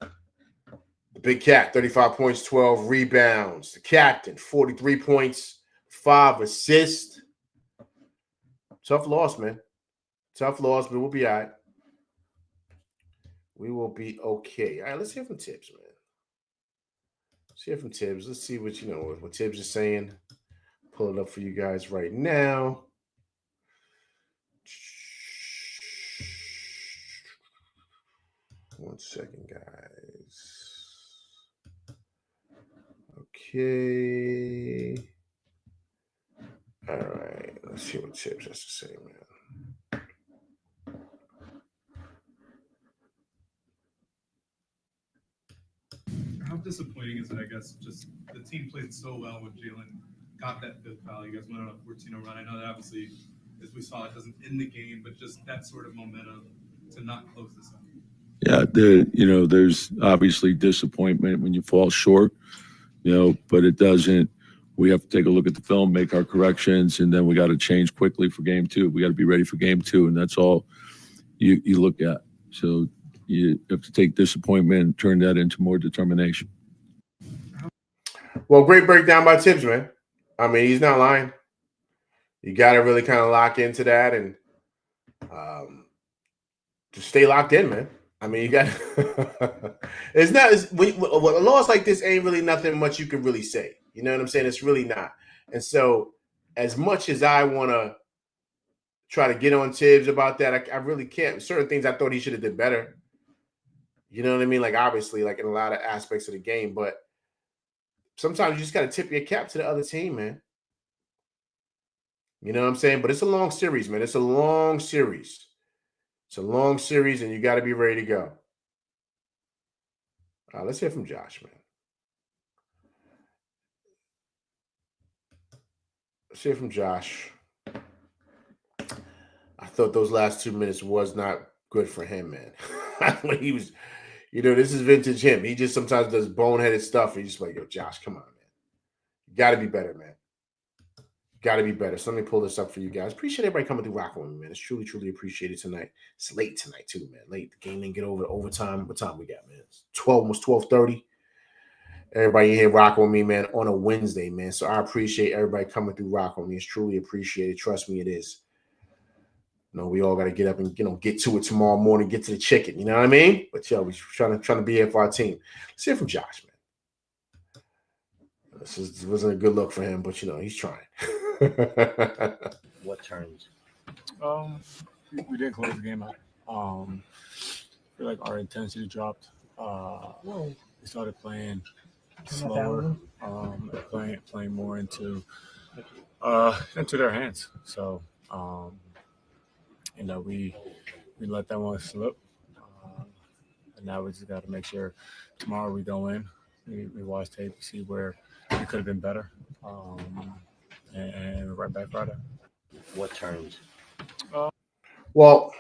A: The Big Cat, 35 points, 12 rebounds. The Captain, 43 points, 5 assists. Tough loss, man. Tough loss, but we'll be all right. We will be okay. All right, let's hear from Tibbs, man. Let's hear from Tibbs. Let's see what Tibbs is saying. Pull it up for you guys right now. One second, guys. Okay. All right. Let's see what Tibbs has to say, man.
B: disappointing is it? I guess just the team played so well when Jalen got that fifth foul. You guys went on a 14-0 run. I know that obviously, as we saw, it doesn't end the game, but just that sort of momentum to not close this out.
C: Yeah, there's obviously disappointment when you fall short, but it doesn't. We have to take a look at the film, make our corrections, and then we got to change quickly for game two. We got to be ready for game two, and that's all you look at. So you have to take disappointment and turn that into more determination.
A: Well, great breakdown by Tibbs, man. I mean, he's not lying. You got to really kind of lock into that and just stay locked in, man. I mean, you got it's not a loss like this ain't really nothing much you can really say. You know what I'm saying? It's really not. And so, as much as I want to try to get on Tibbs about that, I really can't. Certain things I thought he should have did better. You know what I mean? Like obviously, like in a lot of aspects of the game, but sometimes you just got to tip your cap to the other team, man. You know what I'm saying? But it's a long series, man. It's a long series. It's a long series, and you got to be ready to go. Let's hear from Josh, man. Let's hear from Josh. I thought those last 2 minutes was not good for him, man. When he was, this is vintage him. He just sometimes does boneheaded stuff. He's just like, yo, Josh, come on, man. You got to be better, man. Got to be better. So let me pull this up for you guys. Appreciate everybody coming through rocking with me, man. It's truly, truly appreciated tonight. It's late tonight, too, man. Late. The game didn't get over overtime. What time we got, man? It's 12, almost 12:30. Everybody here rocking with me, man, on a Wednesday, man. So I appreciate everybody coming through rocking with me. It's truly appreciated. Trust me, it is. We all got to get up and, get to it tomorrow morning, get to the chicken. You know what I mean? But, we're trying to be here for our team. Let's hear from Josh, man. This wasn't a good look for him, but, he's trying.
D: What turns?
E: We didn't close the game out. I feel like our intensity dropped. We started playing slower, playing more into their hands. So, we let that one slip, and now we just got to make sure tomorrow we go in, we watch tape, see where we could have been better, and right back Friday.
D: What turns?
A: Well,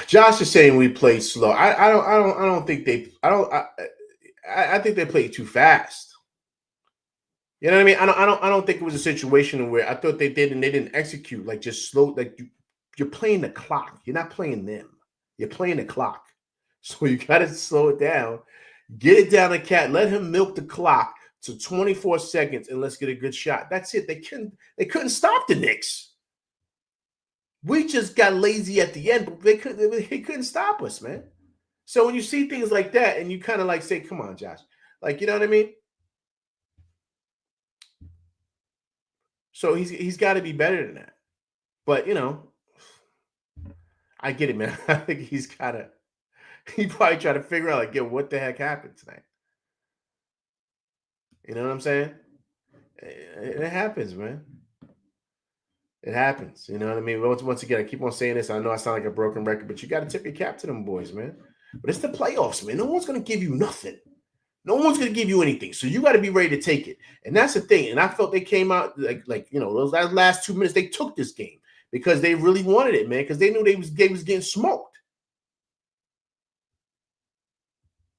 A: Josh is saying we played slow. I don't think they. I think they played too fast. You know what I mean? I don't think it was a situation where I thought they did and they didn't execute. Like just slow. Like you're playing the clock. You're not playing them. You're playing the clock. So you got to slow it down. Get it down to Cat. Let him milk the clock to 24 seconds and let's get a good shot. That's it. They couldn't stop the Knicks. We just got lazy at the end, but they couldn't stop us, man. So when you see things like that and you kind of like say, come on, Josh. Like, you know what I mean? So he's got to be better than that. But, I get it, man. I think he probably try to figure out, like, yo, what the heck happened tonight? You know what I'm saying? It happens, man. It happens. You know what I mean? Once again, I keep on saying this. I know I sound like a broken record, but you got to tip your cap to them boys, man. But it's the playoffs, man. No one's going to give you nothing. No one's going to give you anything. So you got to be ready to take it. And that's the thing. And I felt they came out like those last 2 minutes, they took this game because they really wanted it, man, because they knew they was getting smoked.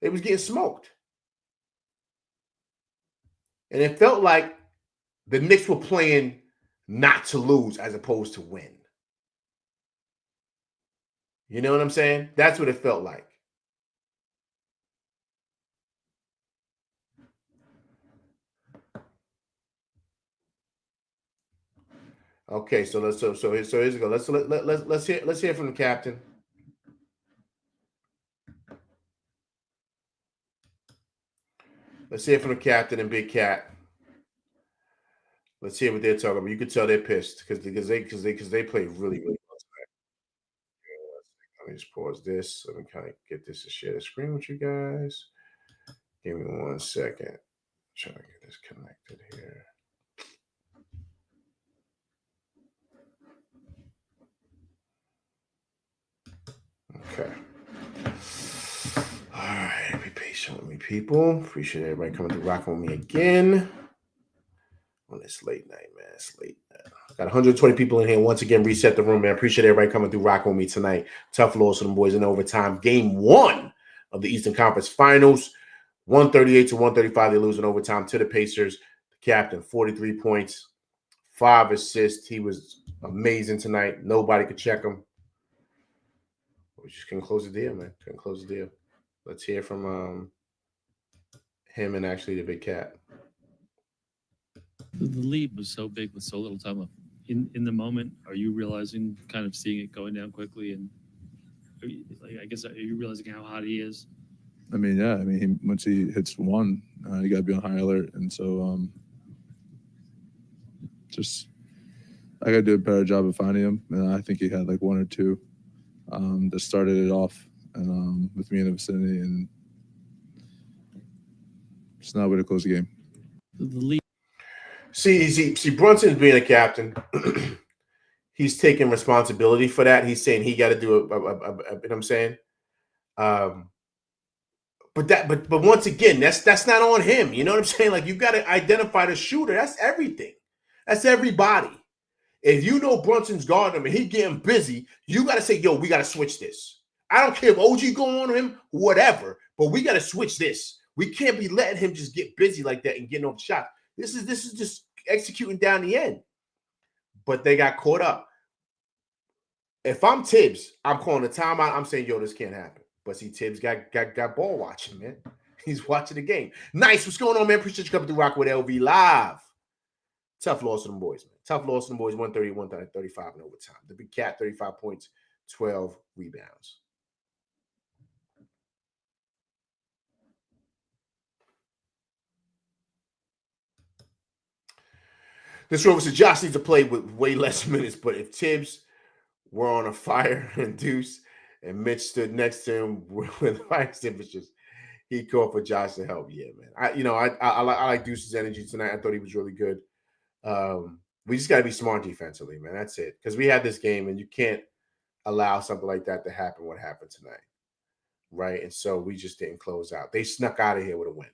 A: They was getting smoked. And it felt like the Knicks were playing not to lose as opposed to win. You know what I'm saying? That's what it felt like. Okay, so here's a go. Let's hear from the captain. Let's hear from the captain and Big Cat. Let's hear what they're talking about. You can tell they're pissed because they played really, really well tonight. Let me just pause this. Let me kind of get this to share the screen with you guys. Give me 1 second. Trying to get this connected here. Okay. All right, people. Appreciate everybody coming to rock with me again on this late night, man. It's late. Got 120 people in here. Once again, reset the room, man. Appreciate everybody coming through rocking with me tonight. Tough loss to them boys in overtime. Game 1 of the Eastern Conference Finals. 138 to 135. They lose in overtime to the Pacers. The captain, 43 points, 5 assists. He was amazing tonight. Nobody could check him. We just couldn't close the deal, man. Couldn't close the deal. Let's hear from him and actually the big cat.
D: The lead was so big with so little time left. In the moment, are you realizing, kind of seeing it going down quickly, and are you realizing how hot he is?
F: I mean, yeah. I mean, once he hits one, you got to be on high alert, and so just I got to do a better job of finding him. And I think he had like 1 or 2 that started it off, and with me in the vicinity, and just not a way to close the game.
D: The lead.
A: See, Brunson's being a captain. He's taking responsibility for that. He's saying he got to do you know what I'm saying? But once again, that's not on him. You know what I'm saying? Like, you got to identify the shooter. That's everything. That's everybody. If you know Brunson's guarding him and he's getting busy, you got to say, yo, we got to switch this. I don't care if OG going on him, whatever, but we got to switch this. We can't be letting him just get busy like that and getting off shots. This is just executing down the end. But they got caught up. If I'm Tibbs, I'm calling the timeout. I'm saying, yo, this can't happen. But see, Tibbs got ball watching, man. He's watching the game. Nice. What's going on, man? Appreciate you coming through rock with LV live. Tough loss to them boys, man. Tough loss to them boys, 130, 135 in overtime. The big cat, 35 points, 12 rebounds. This rover says Josh needs to play with way less minutes, but if Tibbs were on a fire and Deuce and Mitch stood next to him with high temperatures, he called for Josh to help. Yeah, man. I like Deuce's energy tonight. I thought he was really good. We just got to be smart defensively, man. That's it. Because we had this game, and you can't allow something like that to happen. What happened tonight, right? And so we just didn't close out. They snuck out of here with a win.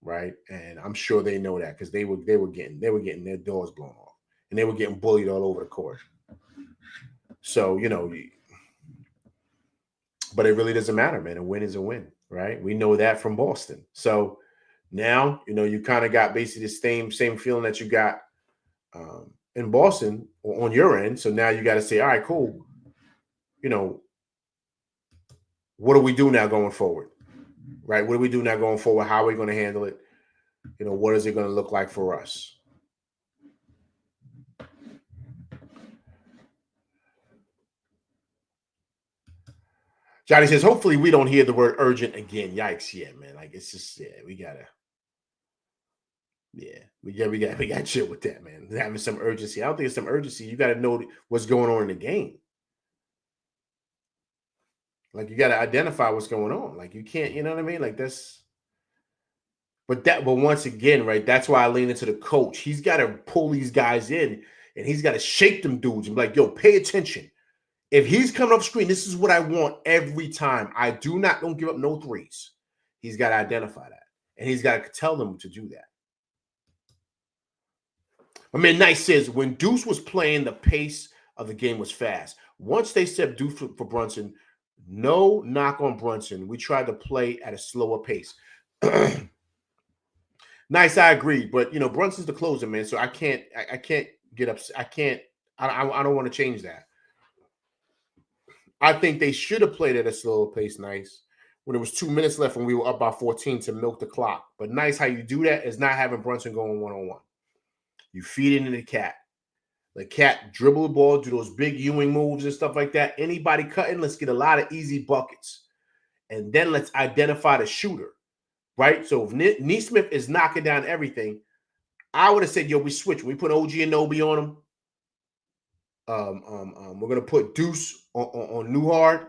A: Right, and I'm sure they know that because they were getting their doors blown off, and they were getting bullied all over the court. So but it really doesn't matter, man. A win is a win, right? We know that from Boston. So now you kind of got basically the same feeling that you got in Boston on your end. So now you got to say, all right, cool. What do we do now going forward? Right? What do we do now going forward? How are we going to handle it? What is it going to look like for us? Johnny says, hopefully we don't hear the word urgent again. Yikes. Yeah, man. Like, it's just, we got to chill with that, man. Having some urgency. I don't think it's some urgency. You got to know what's going on in the game. Like, you got to identify what's going on. Like, you can't, you know what I mean? Like, but once again, right, that's why I lean into the coach. He's got to pull these guys in, and he's got to shake them dudes and be like, yo, pay attention. If he's coming off screen, this is what I want every time. Don't give up no threes. He's got to identify that, and he's got to tell them to do that. My man Nice says, when Deuce was playing, the pace of the game was fast. Once they said Deuce for Brunson, no knock on Brunson. We tried to play at a slower pace. Nice, I agree. But Brunson's the closer, man. So I can't get upset. I don't want to change that. I think they should have played at a slower pace, Nice, when there was 2 minutes left and we were up by 14 to milk the clock. But Nice, how you do that is not having Brunson going one-on-one. You feed it into the cat. The cat dribble the ball, do those big Ewing moves and stuff like that. Anybody cutting, let's get a lot of easy buckets. And then let's identify the shooter, right? So if Nesmith is knocking down everything, I would have said, yo, we switch. We put OG and Nobi on him. We're going to put Deuce on Newhart.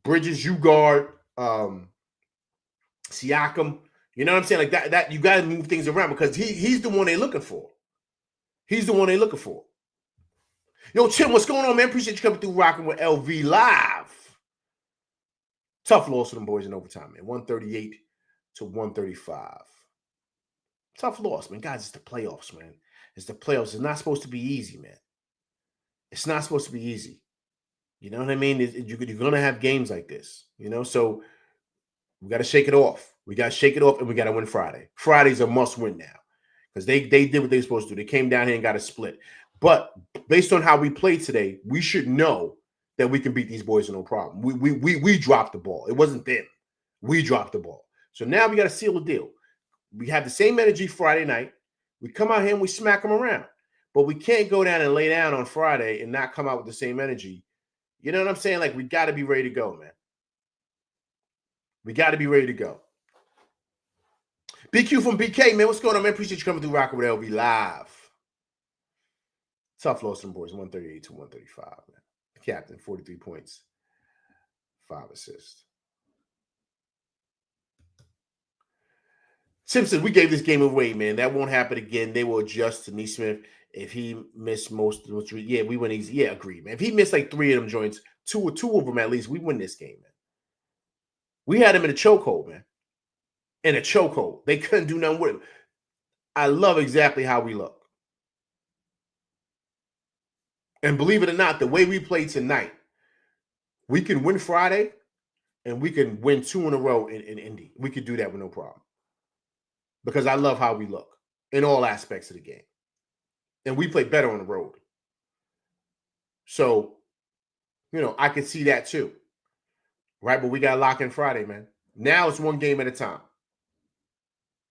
A: Bridges, you guard. Siakam. You know what I'm saying? Like that you got to move things around because he's the one they're looking for. He's the one they're looking for. Yo, Tim, what's going on, man? Appreciate you coming through rocking with LV live. Tough loss for them boys in overtime, man. 138 to 135. Tough loss, man. Guys, it's the playoffs, man. It's the playoffs. It's not supposed to be easy, man. It's not supposed to be easy. You know what I mean? You're going to have games like this, So we got to shake it off. We got to shake it off, and we got to win Friday. Friday's a must win now because they did what they were supposed to do. They came down here and got a split. But based on how we played today, we should know that we can beat these boys no problem. We dropped the ball. It wasn't them. We dropped the ball. So now we got to seal the deal. We have the same energy Friday night. We come out here and we smack them around. But we can't go down and lay down on Friday and not come out with the same energy. You know what I'm saying? Like, we got to be ready to go, man. We got to be ready to go. BQ from BK, man. What's going on, man? Appreciate you coming through Rockin' with LB Live. Tough loss from boys, 138 to 135, man. Captain, 43 points, 5 assists. Simpson, we gave this game away, man. That won't happen again. They will adjust to Neesmith. If he missed most of the yeah, we win easy. Yeah, agreed, man. If he missed like 3 of them joints, two of them at least, we win this game, man. We had him in a chokehold, man. In a chokehold. They couldn't do nothing with him. I love exactly how we look. And believe it or not, the way we play tonight, we can win Friday and we can win 2 in a row in Indy. We could do that with no problem. Because I love how we look in all aspects of the game. And we play better on the road. So, I can see that too. Right? But we got to lock in Friday, man. Now it's one game at a time.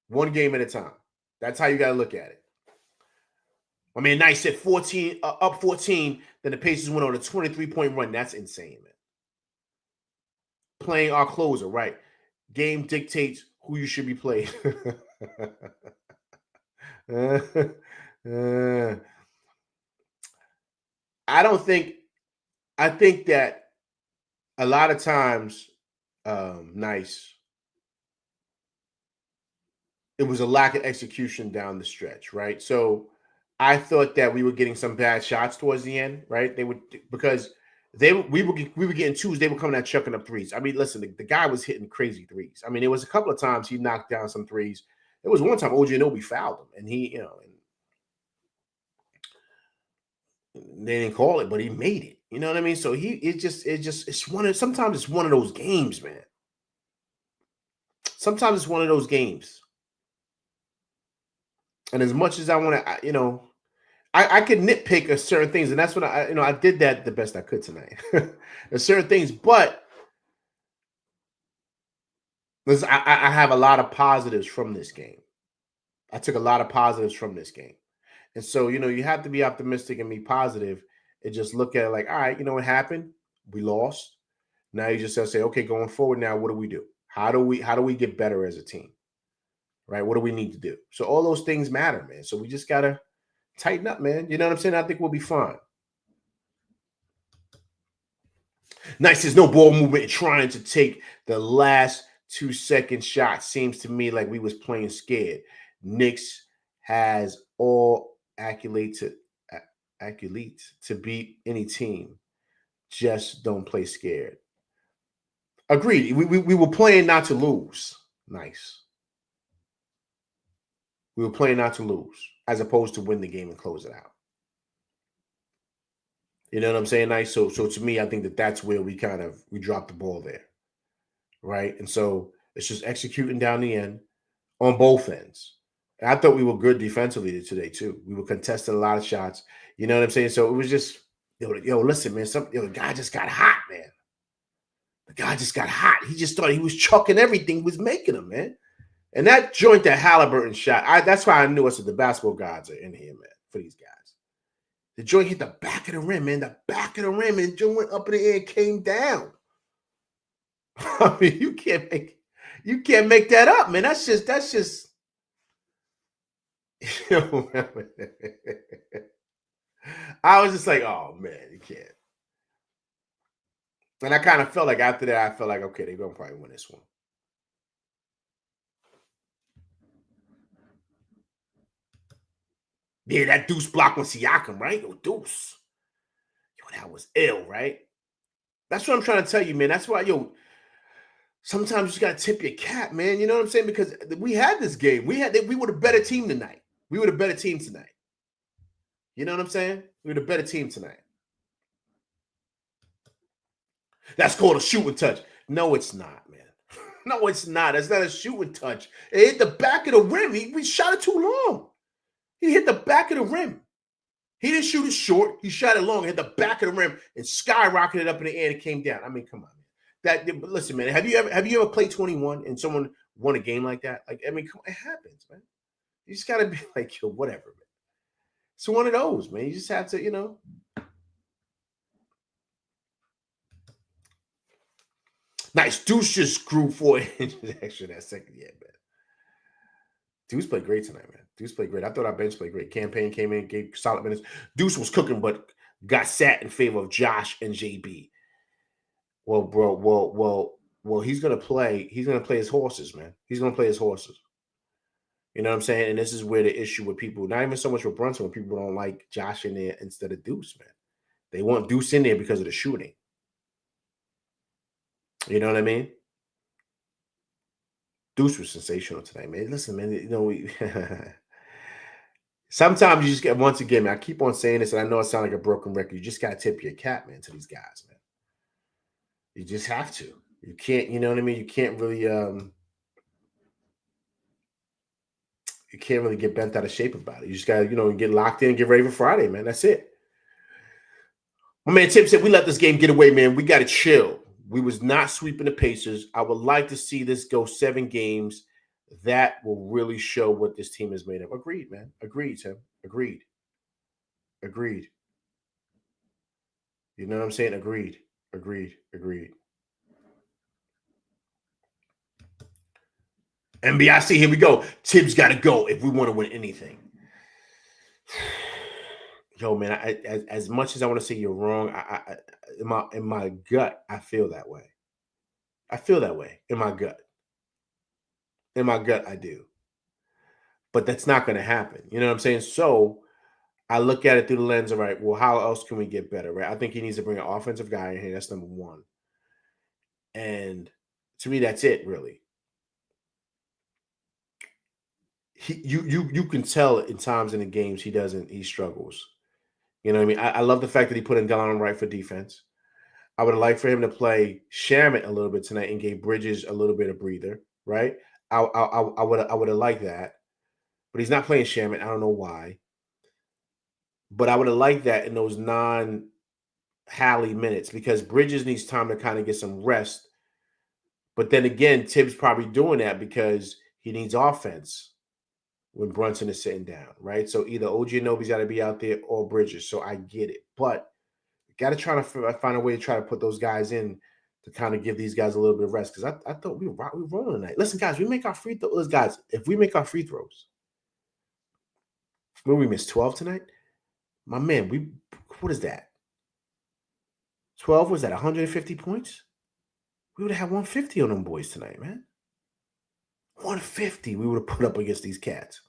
A: One game at a time. That's how you got to look at it. I mean, nice at 14, up 14, then the Pacers went on a 23-point run. That's insane, man. Playing our closer, right? Game dictates who you should be playing. I think that a lot of times, nice, it was a lack of execution down the stretch, right? So I thought that we were getting some bad shots towards the end, right? They would, because we were getting 2s. They were coming out chucking up 3s. I mean, listen, the guy was hitting crazy 3s. I mean, it was a couple of times he knocked down some 3s. There was one time OG Anunoby fouled him, and he, and they didn't call it, but he made it. You know what I mean? So sometimes it's one of those games, man. Sometimes it's one of those games. And as much as I want to, I could nitpick at certain things, and that's what I did that the best I could tonight. There's certain things, but I have a lot of positives from this game. I took a lot of positives from this game. And so, you have to be optimistic and be positive and just look at it like, all right, you know what happened? We lost. Now you just have to say, okay, going forward now, what do we do? How do we get better as a team? Right? What do we need to do? So all those things matter, man. So we just got to tighten up, man. You know what I'm saying? I think we'll be fine. Nice. There's no ball movement trying to take the last 2-second shot. Seems to me like we was playing scared. Knicks has all accolades to beat any team. Just don't play scared. Agreed. We were playing not to lose. Nice. We were playing not to lose, as opposed to win the game and close it out. You know what I'm saying? Nice. So to me, I think that's where we dropped the ball there, right? And so it's just executing down the end on both ends. And I thought we were good defensively today too. We were contesting a lot of shots. You know what I'm saying? So it was just, listen, man. The guy just got hot, man. The guy just got hot. He just thought he was chucking everything he was making him, man. And that joint that Halliburton shot, that's why I knew the basketball gods are in here, man, for these guys. The joint hit the back of the rim, man, the back of the rim, and the joint went up in the air and came down. I mean, you can't make that up, man. That's just. I was just like, oh man, you can't. And I kind of felt like after that, okay, they're gonna probably win this one. Yeah, that Deuce block on Siakam, right? Deuce. That was ill, right? That's what I'm trying to tell you, man. That's why, sometimes you just got to tip your cap, man. You know what I'm saying? Because we had this game. We were the better team tonight. We were the better team tonight. You know what I'm saying? We were the better team tonight. That's called a shooting touch. No, it's not, man. No, it's not. That's not a shooting touch. It hit the back of the rim. We shot it too long. He hit the back of the rim. He didn't shoot it short. He shot it long, hit the back of the rim, and skyrocketed up in the air and it came down. I mean, come on, man. Listen, man. Have you ever played 21 and someone won a game like that? Like, I mean, come on, it happens, man. You just gotta be like, yo, whatever, man. It's one of those, man. You just have to, you know. Nice. Deuce just grew 4 inches extra that second year, man. Deuce played great tonight, man. Deuce played great. I thought our bench played great. Campaign came in, gave solid minutes. Deuce was cooking, but got sat in favor of Josh and JB. Well, bro, well, he's gonna play. He's gonna play his horses, man. He's gonna play his horses. You know what I'm saying? And this is where the issue with people, not even so much with Brunson, when people don't like Josh in there instead of Deuce, man. They want Deuce in there because of the shooting. You know what I mean? Deuce was sensational tonight, man. Listen, man, you know, sometimes you just get, once again, man, I keep on saying this, and I know it sounds like a broken record. You just got to tip your cap, man, to these guys, man. You just have to. You can't, you know what I mean? You can't really get bent out of shape about it. You just got to, you know, get locked in and get ready for Friday, man. That's it. My man Tim said, we let this game get away, man. We got to chill. We was not sweeping the Pacers. I would like to see this go 7 games. That will really show what this team is made of. Agreed, man. Agreed, Tim. Agreed. Agreed. You know what I'm saying? Agreed. Agreed. Agreed. NBIC, here we go. Tibbs got to go if we want to win anything. Yo, man, as much as I want to say you're wrong, in my gut, I feel that way. I feel that way in my gut. In my gut, I do. But that's not going to happen. You know what I'm saying? So I look at it through the lens of, right, well, how else can we get better, right? I think he needs to bring an offensive guy in here. That's number one. And to me, that's it, really. You can tell in times in the games he struggles. You know what I mean? I love the fact that he put in Delon Wright for defense. I would have liked for him to play Shamet a little bit tonight and gave Bridges a little bit of breather, right? I would have liked that. But he's not playing Shamet. I don't know why. But I would have liked that in those non-Hallie minutes because Bridges needs time to kind of get some rest. But then again, Tibbs probably doing that because he needs offense when Brunson is sitting down, right? So either OG Anunoby's got to be out there or Bridges. So I get it. But got to try to find a way to try to put those guys in to kind of give these guys a little bit of rest because I thought we were rolling tonight. Listen, guys, we make our free throws. Guys, if we make our free throws, when we missed 12 tonight, my man, what is that? 12 was that 150 points? We would have had 150 on them boys tonight, man. 150 we would have put up against these cats.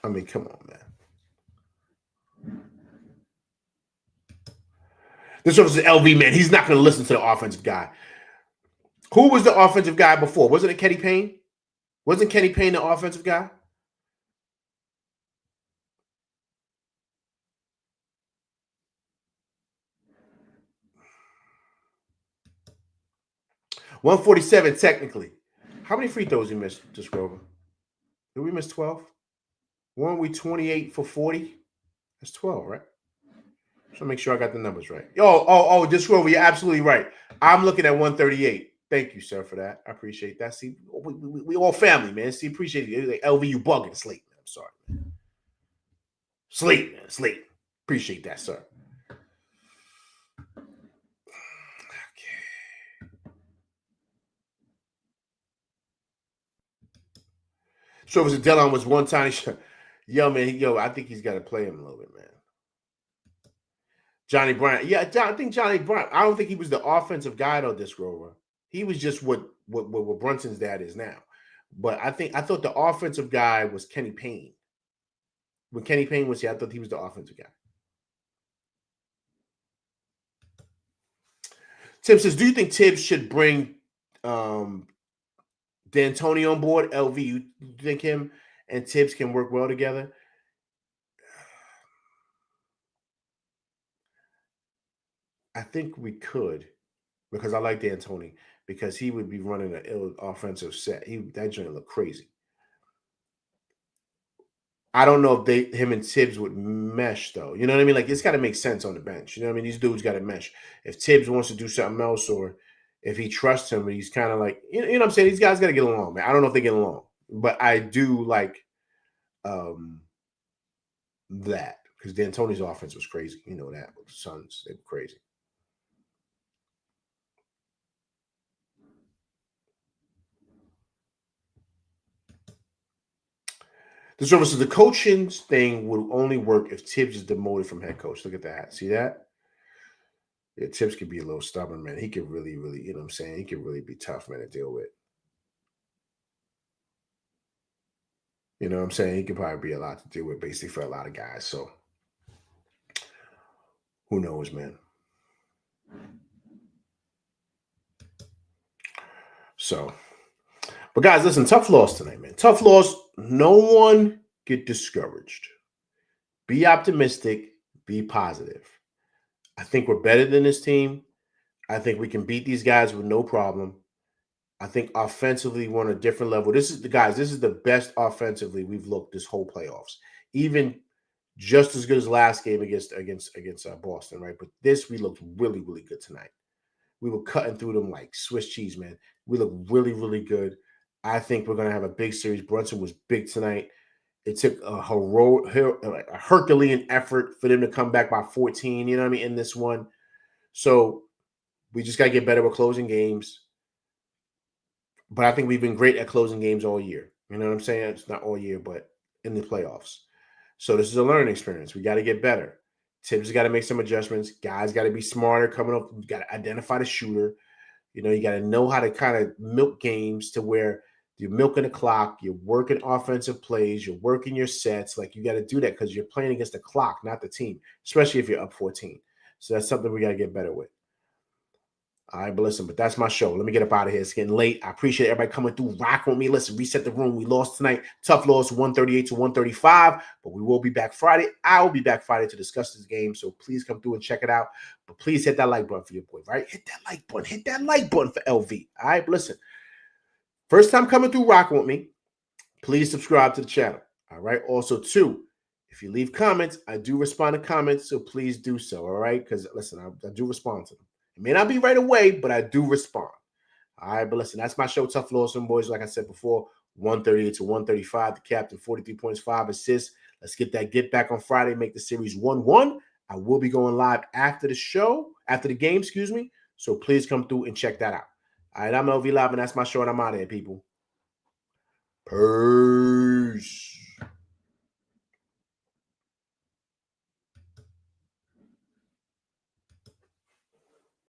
A: I mean, come on, man. This was LV, man. He's not going to listen to the offensive guy. Who was the offensive guy before? Wasn't it Kenny Payne? Wasn't Kenny Payne the offensive guy? $147 technically. How many free throws you missed, just Grover? Did we miss 12? Weren't we 28 for 40? That's 12, right? So make sure I got the numbers right. Just Grover, you're absolutely right. I'm looking at 138. Thank you, sir, for that. I appreciate that. See, we all family, man. See, appreciate it. Like, LV, you bugging. Sleep, man. I'm sorry, man. Sleep, man. Sleep. Appreciate that, sir. So it was Delon was one tiny shot. Yo, man, I think he's got to play him a little bit, man. Johnny Bryant. Yeah, I think Johnny Bryant. I don't think he was the offensive guy, though, this Grover. He was just what Brunson's dad is now. But I thought the offensive guy was Kenny Payne. When Kenny Payne was here, I thought he was the offensive guy. Tim says, do you think Tibbs should bring D'Antoni on board? LV, you think him and Tibbs can work well together? I think we could, because I like D'Antoni, because he would be running an ill offensive set. That joint look crazy. I don't know if him and Tibbs would mesh, though. You know what I mean? Like, it's got to make sense on the bench. You know what I mean? These dudes got to mesh. If Tibbs wants to do something else, or if he trusts him, he's kind of like, you know what I'm saying? These guys got to get along, man. I don't know if they get along, but I do like that, because D'Antoni's offense was crazy. You know that with the Suns, they were crazy. The service of the coaching thing would only work if Tibbs is demoted from head coach. Look at that. See that? Yeah, Tibbs could be a little stubborn, man. He could really, really, you know what I'm saying? He could really be tough, man, to deal with. You know what I'm saying? He could probably be a lot to deal with, basically, for a lot of guys. So, who knows, man? So, but guys, listen, tough loss tonight, man. Tough loss. No one get discouraged. Be optimistic. Be positive. I think we're better than this team. I think we can beat these guys with no problem. I think offensively we're on a different level. This is the best offensively we've looked this whole playoffs. Even just as good as last game against Boston, right? But we looked really, really good tonight. We were cutting through them like Swiss cheese, man. We look really, really good. I think we're going to have a big series. Brunson was big tonight. It took a Herculean effort for them to come back by 14, you know what I mean, in this one. So we just got to get better with closing games. But I think we've been great at closing games all year. You know what I'm saying? It's not all year, but in the playoffs. So this is a learning experience. We got to get better. Tibbs got to make some adjustments. Guys got to be smarter coming up. You got to identify the shooter. You know, you got to know how to kind of milk games to where you're milking the clock. You're working offensive plays. You're working your sets. Like, you got to do that because you're playing against the clock, not the team, especially if you're up 14. So that's something we got to get better with. All right, but listen, that's my show. Let me get up out of here. It's getting late. I appreciate everybody coming through, rocking with me. Listen, reset the room. We lost tonight. Tough loss, 138 to 135, but we will be back Friday. I will be back Friday to discuss this game, so please come through and check it out. But please hit that like button for your boy, right? Hit that like button. Hit that like button for LV. All right, but listen, first time coming through, rocking with me, please subscribe to the channel. All right, also, too, if you leave comments, I do respond to comments, so please do so, all right? Because, listen, I do respond to them. It may not be right away, but I do respond. All right, but listen, that's my show, Tough Loss, boys. Like I said before, 138 to 135. The captain, 43 points, 5 assists. Let's get that get back on Friday, make the series 1-1. I will be going live after the game, excuse me. So please come through and check that out. All right, I'm LV Live, and that's my show, and I'm out of here, people. Peace.